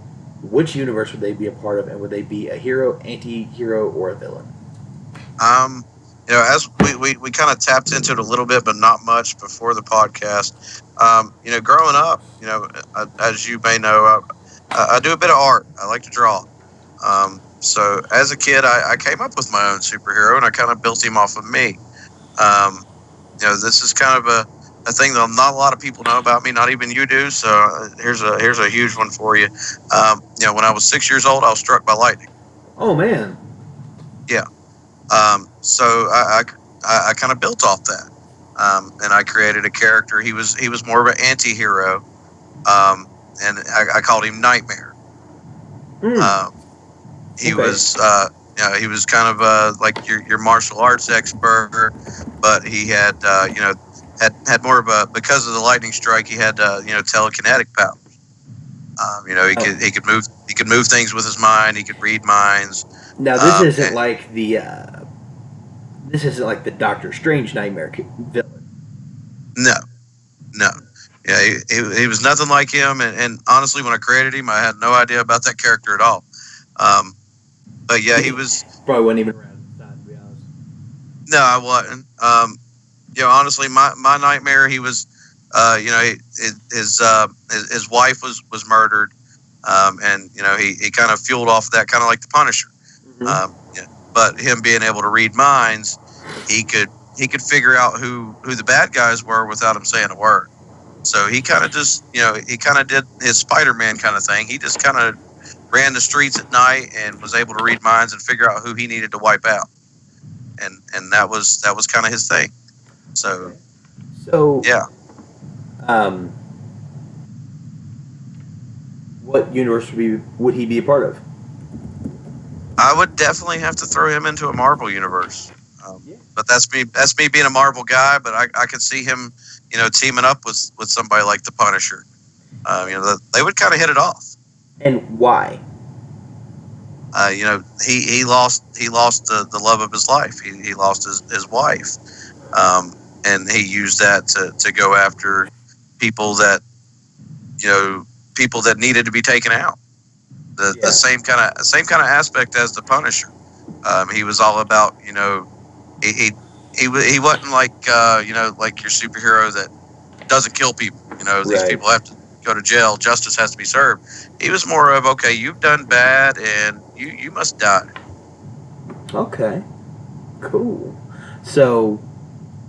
Which universe would they be a part of? And would they be a hero, anti-hero, or a villain? As we kind of tapped into it a little bit, but not much before the podcast. Growing up, as you may know, I do a bit of art. I like to draw. So as a kid, I came up with my own superhero, and I kind of built him off of me. This is kind of a thing that not a lot of people know about me, not even you do. So here's a huge one for you. When I was 6 years old, I was struck by lightning. Oh man. Yeah. So I kind of built off that, and I created a character. He was more of an anti-hero, and I called him Nightmare. He was kind of like your martial arts expert, but he had had more of a, because of the lightning strike, he had telekinetic powers. He could move things with his mind. He could read minds. Now this isn't like the Doctor Strange Nightmare villain. No. Yeah, he was nothing like him, and honestly, when I created him, I had no idea about that character at all. But yeah, he was probably wasn't even around inside, to be honest. No, I wasn't. Honestly, my nightmare, he was, his wife was murdered, and he kind of fueled off of that, kind of like the Punisher. Mm-hmm. But him being able to read minds, he could figure out who the bad guys were without him saying a word. So he kind of just, he kind of did his Spider-Man kind of thing. He just kind of ran the streets at night and was able to read minds and figure out who he needed to wipe out. And that was kind of his thing. So yeah. What universe would he be a part of? I would definitely have to throw him into a Marvel universe. But that's me being a Marvel guy, but I could see him, teaming up with somebody like the Punisher. They would kind of hit it off. And why? He lost the love of his life. He lost his wife. And he used that to go after people that needed to be taken out. The same kind of aspect as the Punisher. He was all about, he wasn't like like your superhero that doesn't kill people. These people have to go to jail. Justice has to be served. He was more of, okay, you've done bad and you must die. Okay, cool. So,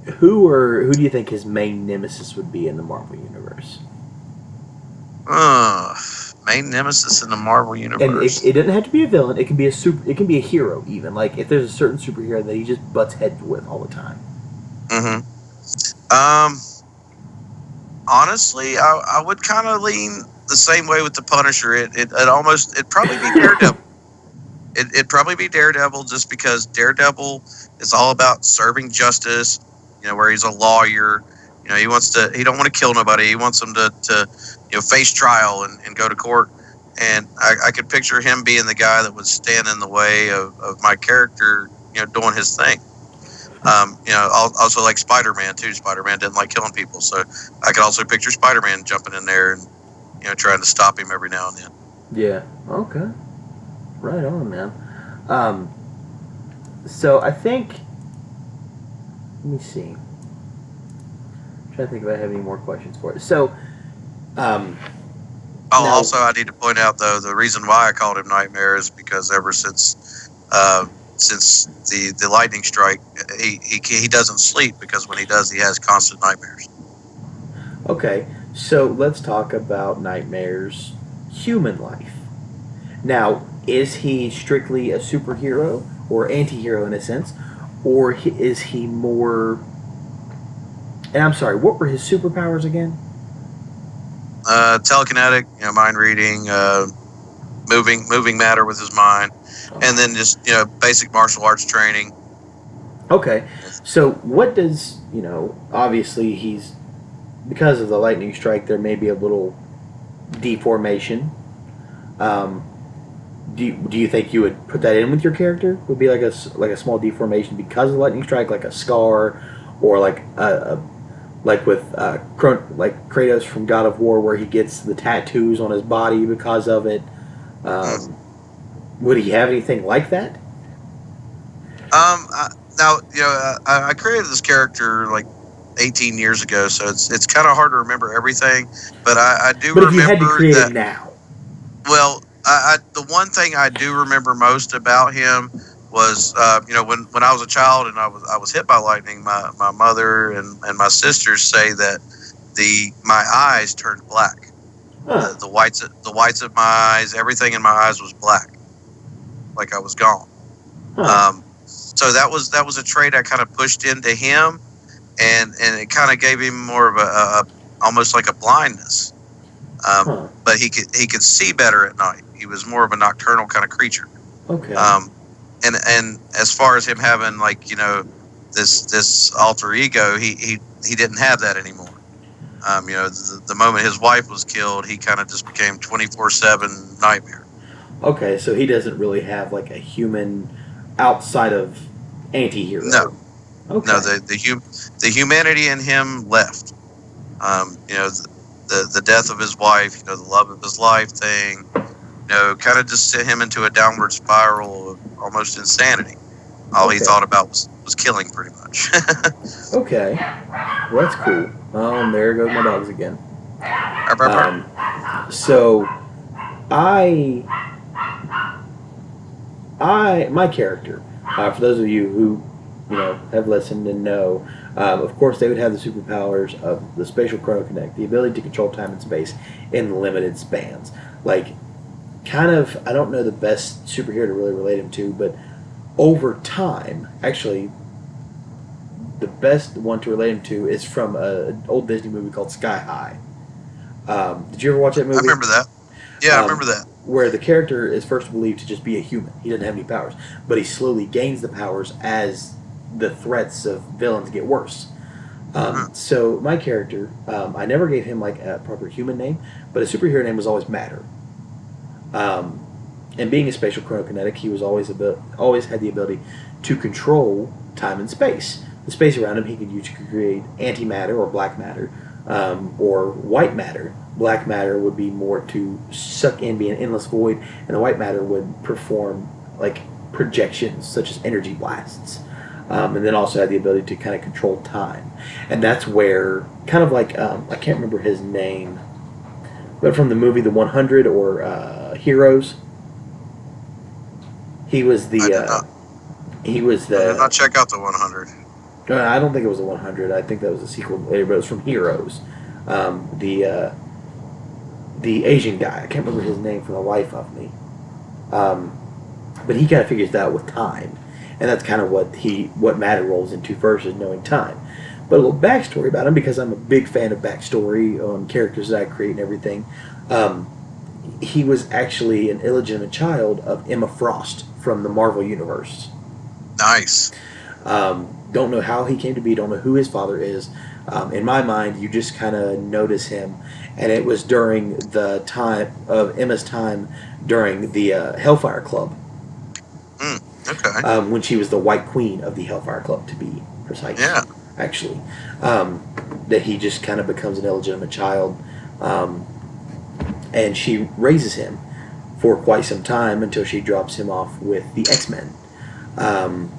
who do you think his main nemesis would be in the Marvel universe? Main nemesis in the Marvel universe. And it doesn't have to be a villain. It can be it can be a hero even. Like if there's a certain superhero that he just butts heads with all the time. Mm-hmm. Honestly, I would kind of lean the same way with the Punisher. It'd probably be Daredevil. It'd probably be Daredevil, just because Daredevil is all about serving justice. Where he's a lawyer. He don't want to kill nobody. He wants them to face trial and go to court. And I could picture him being the guy that would stand in the way of my character, doing his thing. Also like Spider-Man too. Spider-Man didn't like killing people, so I could also picture Spider-Man jumping in there and trying to stop him every now and then. Yeah. Okay. Right on, man. So I think. Let me see. I'm trying to think if I have any more questions for it. So. Also, I need to point out though, the reason why I called him Nightmare is because ever since the lightning strike, he doesn't sleep, because when he does, he has constant nightmares. Okay, so let's talk about Nightmare's human life. Now, is he strictly a superhero or anti-hero in a sense, or is he more? And I'm sorry, what were his superpowers again? Telekinetic, mind reading, moving matter with his mind, and then just basic martial arts training. Okay, so what does obviously he's, because of the lightning strike, there may be a little deformation. Do you think you would put that in with your character? Would be like a small deformation because of the lightning strike, like a scar, or like with like Kratos from God of War, where he gets the tattoos on his body because of it. Would he have anything like that? I created this character like 18 years ago, so it's kind of hard to remember everything. But I do remember that. But if you had to create it now. Well, the one thing I do remember most about him was when I was a child and I was hit by lightning, my mother and my sisters say that my eyes turned black. Huh. The whites of my eyes, everything in my eyes was black, like I was gone. Huh. So that was a trait I kind of pushed into him, and it kind of gave him more of a almost like a blindness. But he could see better at night. He was more of a nocturnal kind of creature. Okay. And as far as him having this alter ego, he didn't have that anymore. The moment his wife was killed, he kind of just became 24/7 Nightmare. Okay, so he doesn't really have like a human outside of anti-hero. No. Okay. No, the humanity in him left. The death of his wife, the love of his life thing, kind of just sent him into a downward spiral of almost insanity. All he thought about was killing, pretty much. Okay. Well, that's cool. There goes my dogs again. So, my character, for those of you who, have listened and know, of course they would have the superpowers of the spatial chronokinetic, the ability to control time and space in limited spans. Like, kind of, I don't know the best superhero to really relate him to, but over time, actually, the best one to relate him to is from an old Disney movie called Sky High. Did you ever watch that movie? I remember that. Yeah, I remember that. Where the character is first believed to just be a human. He doesn't have any powers, but he slowly gains the powers as the threats of villains get worse. So my character, I never gave him like a proper human name, but a superhero name was always Matter. And being a spatial chronokinetic, he was always had the ability to control time and space. The space around him he could use to create antimatter or black matter, or white matter. Black matter would be more to suck in, be an endless void, and the white matter would perform like projections such as energy blasts. And then also had the ability to kind of control time. And that's where, kind of like, I can't remember his name, but from the movie The 100 or Heroes, he was the... I did not check out The 100. I don't think it was The 100. I think that was a sequel later, but it was from Heroes. The Asian guy. I can't remember his name for the life of me. But he kind of figures that out with time. And that's kind of what matter rolls into first, is knowing time. But a little backstory about him, because I'm a big fan of backstory on characters that I create and everything. Um, he was actually an illegitimate child of Emma Frost from the Marvel Universe. Nice. Don't know how he came to be, don't know who his father is. In my mind, you just kind of notice him, and it was during the time of Emma's time during the Hellfire Club, Okay. when she was the White Queen of the Hellfire Club, to be precise. Yeah. Actually, that he just kind of becomes an illegitimate child, um, and she raises him for quite some time until she drops him off with the X-Men. Um,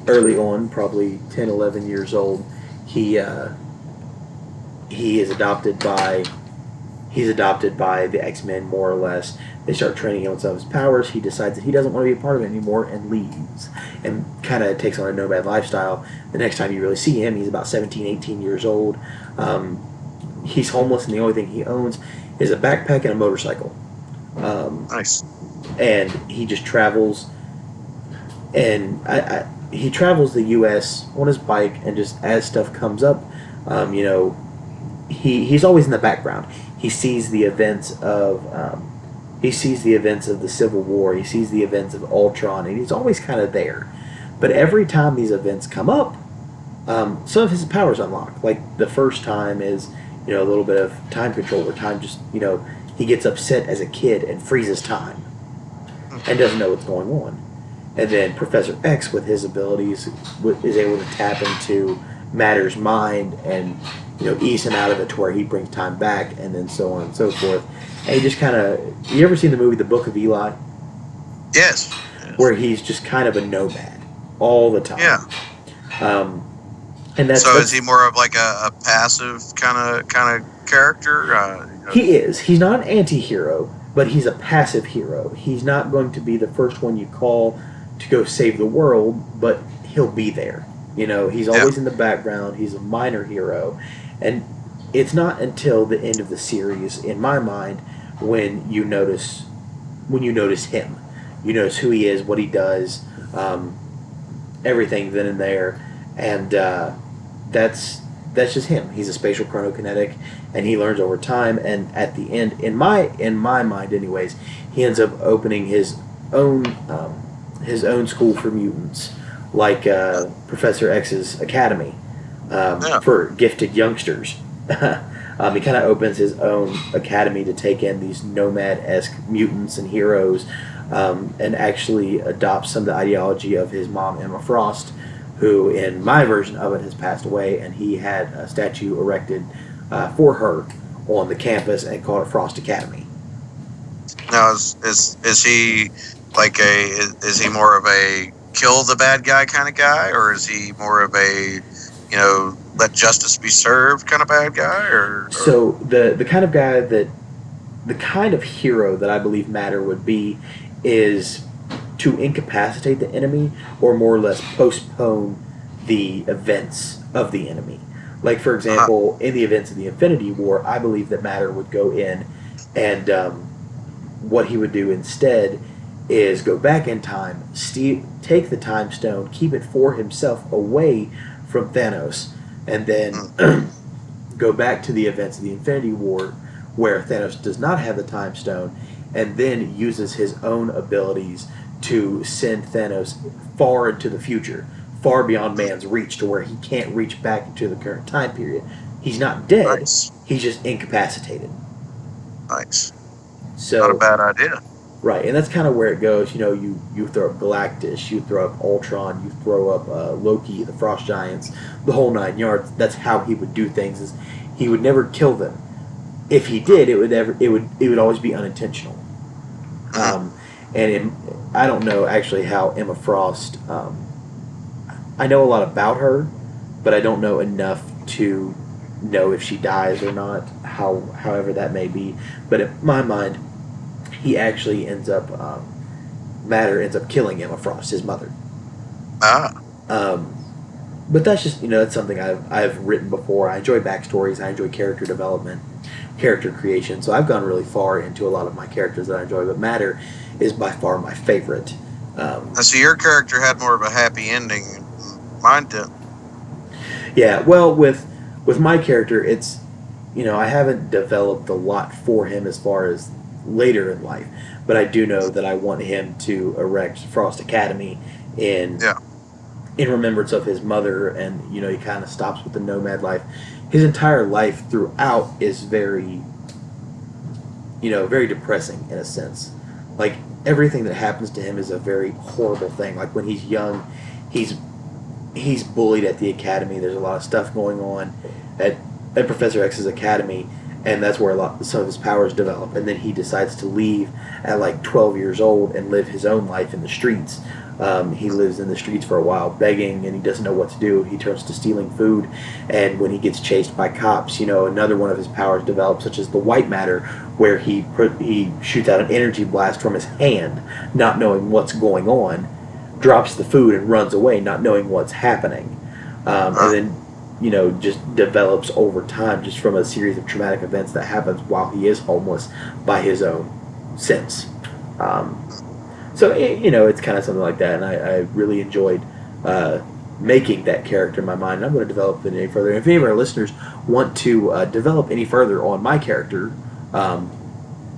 Early on, probably 10, 11 years old, he he is adopted by he's adopted by the X-Men, more or less. They start training him on some of his powers. He decides that he doesn't want to be a part of it anymore and leaves, and kind of takes on a nomad lifestyle. The next time you really see him, he's about 17, 18 years old. He's homeless, and the only thing he owns is a backpack and a motorcycle. Nice. And he just travels, and he travels the U.S. on his bike, and just as stuff comes up, you know, he's always in the background. He sees the events of the Civil War. He sees the events of Ultron, and he's always kind of there. But every time these events come up, some of his powers unlock. Like the first time is, you know, a little bit of time control, where time just, you know, he gets upset as a kid and freezes time and doesn't know what's going on. And then Professor X, with his abilities, is able to tap into Matter's mind and, you know, ease him out of it to where he brings time back, and then so on and so forth. And he just kind of... You ever seen the movie The Book of Eli? Yes. Where he's just kind of a nomad all the time. Yeah. And that's... So is he more of like a passive kind of character? You know? He is. He's not an anti-hero, but he's a passive hero. He's not going to be the first one you call to go save the world, but he'll be there. You know, he's always in the background. He's a minor hero. And it's not until the end of the series, in my mind, when you notice him. You notice who he is, what he does, everything then and there. And that's just him. He's a spatial chronokinetic, and he learns over time. And at the end, in my mind, anyways, he ends up opening his own school for mutants, like Professor X's academy for gifted youngsters. He kind of opens his own academy to take in these nomad-esque mutants and heroes, and actually adopts some of the ideology of his mom, Emma Frost, who, in my version of it, has passed away, and he had a statue erected for her on the campus and called it Frost Academy. Now, is he like is he more of a kill the bad guy kind of guy, or is he more of a, you know, let justice be served kind of bad guy? Or so the kind of guy that the kind of hero that I believe Matter would be is to incapacitate the enemy, or more or less postpone the events of the enemy. Like, for example, in the events of the Infinity War, I believe that Matter would go in, and what he would do instead is go back in time, take the time stone, keep it for himself away from Thanos, and then go back to the events of the Infinity War, where Thanos does not have the time stone, and then uses his own abilities to send Thanos far into the future, far beyond man's reach, to where he can't reach back into the current time period. He's not dead. Nice. He's just incapacitated. Nice. So, not a bad idea. Right, and that's kind of where it goes. You know, you throw up Galactus, you throw up Ultron, you throw up Loki, the Frost Giants, the whole 9 yards. That's how he would do things. Is he would never kill them. If he did, it would always be unintentional. I don't know actually how Emma Frost. I know a lot about her, but I don't know enough to know if she dies or not. However that may be, but in my mind, he actually ends up. Matter ends up killing Emma Frost, his mother. But that's just, that's something I've written before. I enjoy backstories. I enjoy character development, character creation. So I've gone really far into a lot of my characters that I enjoy. But Matter is by far my favorite. So your character had more of a happy ending. Mine did. Yeah, well, with my character, it's I haven't developed a lot for him as far as later in life, but I do know that I want him to erect Frost Academy in Yeah. in remembrance of his mother, and he kind of stops with the nomad life. His entire life throughout is very very depressing in a sense. Like everything that happens to him is a very horrible thing. Like when he's young, he's he's bullied at the academy. There's a lot of stuff going on at Professor X's academy, and that's where some of his powers develop. And then he decides to leave at like 12 years old and live his own life in the streets. He lives in the streets for a while, begging, and he doesn't know what to do. He turns to stealing food, and when he gets chased by cops, another one of his powers develops, such as the white matter, where he shoots out an energy blast from his hand, not knowing what's going on, drops the food and runs away, not knowing what's happening, and then just develops over time, just from a series of traumatic events that happens while he is homeless by his own sense. So it's kind of something like that, and I really enjoyed making that character in my mind. And I'm going to develop it any further. And if any of our listeners want to develop any further on my character,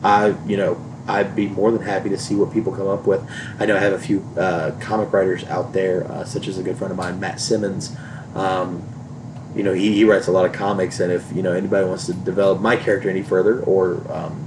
I'd be more than happy to see what people come up with. I know I have a few comic writers out there, such as a good friend of mine, Matt Simmons. He writes a lot of comics, and if anybody wants to develop my character any further, or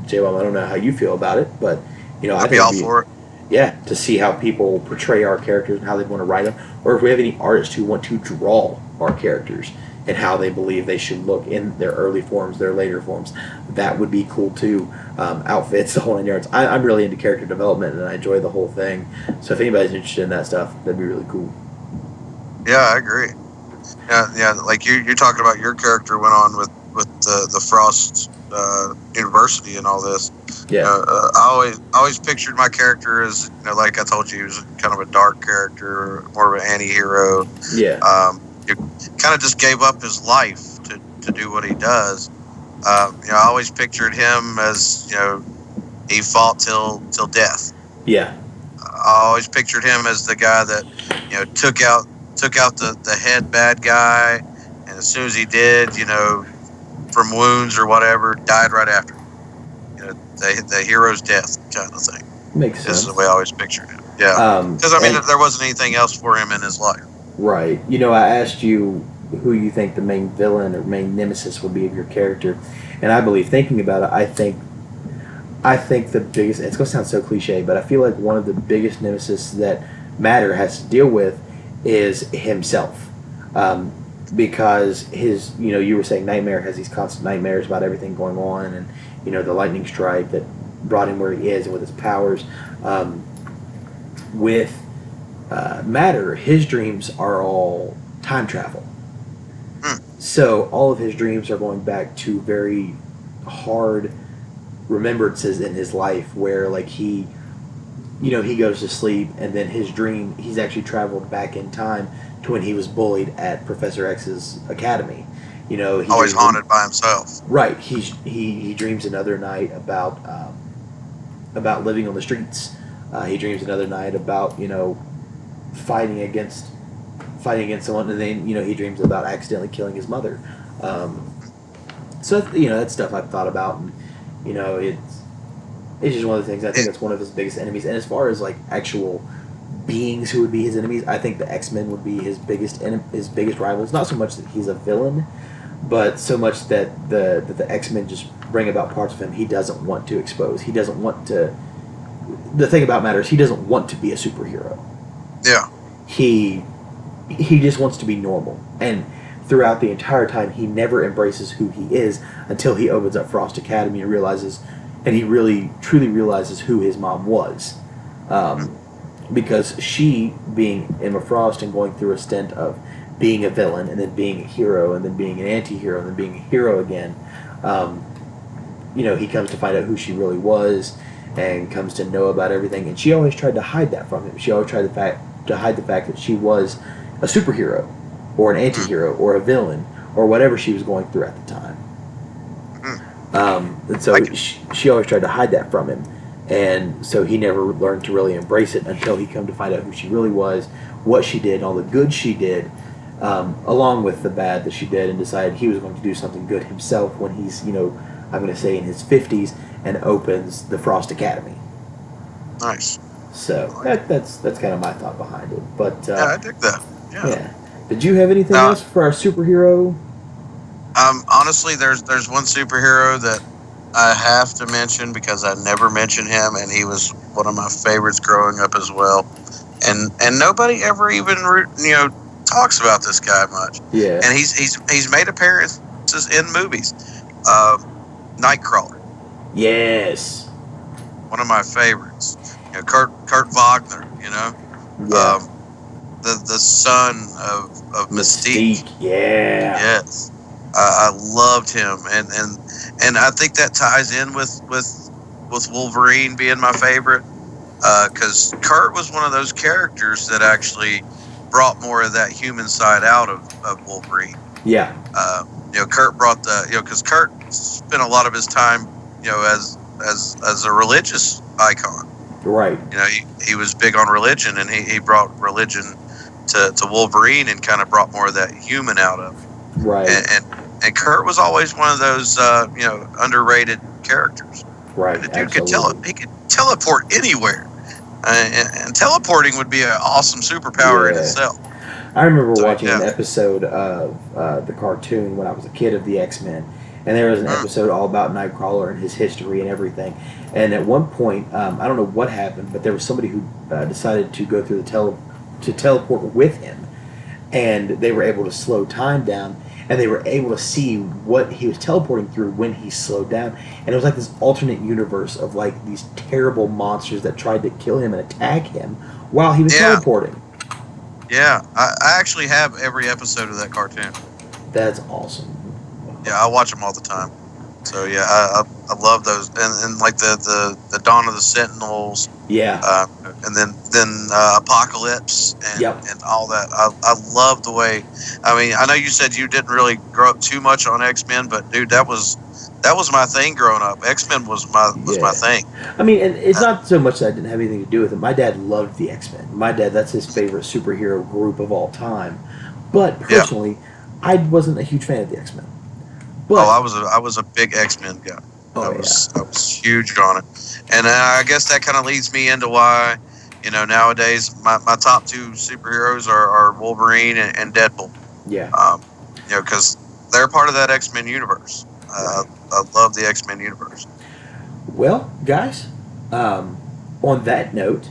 Jbomb, I don't know how you feel about it, but I'd be all for it. Yeah, to see how people portray our characters and how they want to write them, or if we have any artists who want to draw our characters and how they believe they should look in their early forms, their later forms, that would be cool too. Outfits, the whole 9 yards. I'm really into character development, and I enjoy the whole thing. So if anybody's interested in that stuff, that'd be really cool. Yeah, I agree. Yeah. Like you're talking about your character went on with the Frost University and all this. Yeah. I always pictured my character as like I told you, he was kind of a dark character, more of an anti-hero. Yeah. He kind of just gave up his life to do what he does. I always pictured him as he fought till death. Yeah. I always pictured him as the guy that took out the head bad guy, and as soon as he did, from wounds or whatever, died right after. The hero's death kind of thing. Makes sense. This is the way I always pictured him. Yeah, because there wasn't anything else for him in his life. Right. I asked you who you think the main villain or main nemesis would be of your character, and I believe, thinking about it, I think the biggest. It's going to sound so cliche, but I feel like one of the biggest nemesis that Matter has to deal with is himself. Because his, you were saying Nightmare has these constant nightmares about everything going on, and the lightning strike that brought him where he is, and with his powers. With Matter, his dreams are all time travel. So all of his dreams are going back to very hard remembrances in his life, where like he goes to sleep, and then his dream, he's actually traveled back in time to when he was bullied at Professor X's academy. He always haunted by himself. Right. He dreams another night about living on the streets. He dreams another night about fighting against someone, and then he dreams about accidentally killing his mother. So that's stuff I've thought about, and it's just one of the things. I think that's one of his biggest enemies. And as far as like actual beings who would be his enemies, I think the X-Men would be his biggest rivals. Not so much that he's a villain, but so much that the X-Men just bring about parts of him he doesn't want to expose. He doesn't want to. The thing about Matter is he doesn't want to be a superhero. Yeah. He just wants to be normal, and throughout the entire time he never embraces who he is until he opens up Frost Academy and realizes, and he really truly realizes who his mom was. Because she, being Emma Frost and going through a stint of being a villain and then being a hero and then being an anti-hero and then being a hero again, he comes to find out who she really was and comes to know about everything. And she always tried to hide that from him. She always tried to hide the fact that she was a superhero or an anti-hero or a villain or whatever she was going through at the time. And so she always tried to hide that from him. And so he never learned to really embrace it until he come to find out who she really was, what she did, all the good she did, along with the bad that she did, and decided he was going to do something good himself when he's, I'm going to say in his 50s, and opens the Frost Academy. Nice. So that's kind of my thought behind it. But Yeah, I dig that. Yeah. Did you have anything else for our superhero? Honestly, there's one superhero that I have to mention because I never mentioned him, and he was one of my favorites growing up as well. And nobody ever even talks about this guy much. Yeah. And he's made appearances in movies. Nightcrawler. Yes. One of my favorites. Kurt Wagner. Yeah. The son of Mystique. Yeah. Yes. I loved him, and I think that ties in with Wolverine being my favorite, because Kurt was one of those characters that actually brought more of that human side out of Wolverine. Yeah. Kurt brought because Kurt spent a lot of his time, as a religious icon. Right. He was big on religion, and he brought religion to Wolverine and kind of brought more of that human out of. Right. And Kurt was always one of those underrated characters. Right. The dude he could teleport anywhere, and teleporting would be an awesome superpower in itself. I remember watching an episode of the cartoon when I was a kid of the X-Men, and there was an episode all about Nightcrawler and his history and everything. And at one point, I don't know what happened, but there was somebody who decided to go through to teleport with him, and they were able to slow time down. And they were able to see what he was teleporting through when he slowed down. And it was like this alternate universe of like these terrible monsters that tried to kill him and attack him while he was teleporting. Yeah, I actually have every episode of that cartoon. That's awesome. Yeah, I watch them all the time. So yeah, I love those, and like the Dawn of the Sentinels. Yeah. And then Apocalypse and all that. I love the way. I mean, I know you said you didn't really grow up too much on X-Men, but dude, that was my thing growing up. X-Men was my thing. I mean, and it's not so much that I didn't have anything to do with it. My dad loved the X-Men. My dad, that's his favorite superhero group of all time. But personally, I wasn't a huge fan of the X-Men. But, I was a big X-Men guy. I was huge on it, and I guess that kind of leads me into why, nowadays my top two superheroes are Wolverine and Deadpool. Yeah. Because they're part of that X-Men universe. I love the X-Men universe. Well, guys, on that note,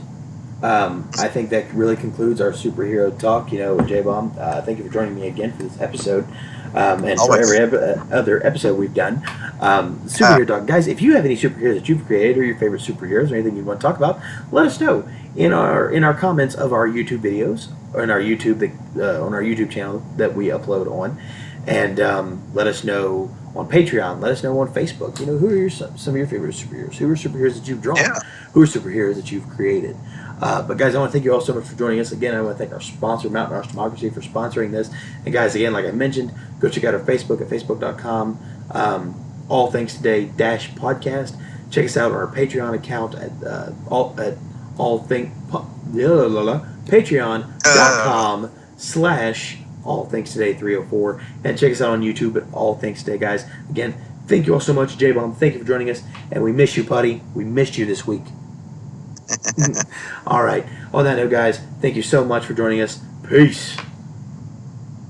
I think that really concludes our superhero talk. Jbomb, thank you for joining me again for this episode. And always. For every other episode we've done. Superhero talk. Guys, if you have any superheroes that you've created or your favorite superheroes or anything you want to talk about, let us know in our comments of our YouTube videos or in our YouTube on our YouTube channel that we upload on. And let us know on Patreon. Let us know on Facebook. Who are some of your favorite superheroes? Who are superheroes that you've drawn? Yeah. Who are superheroes that you've created? But guys, I want to thank you all so much for joining us again. I want to thank our sponsor, Mountain Arts Democracy, for sponsoring this. And guys, again, like I mentioned, go check out our Facebook at facebook.com, allthingstoday-podcast. Check us out on our Patreon account at patreon.com/allthingstoday304. And check us out on YouTube at All Things Today, guys. Again, thank you all so much. Jbomb, thank you for joining us. And we miss you, Puddy. We missed you this week. All right. On that note, guys, thank you so much for joining us. Peace.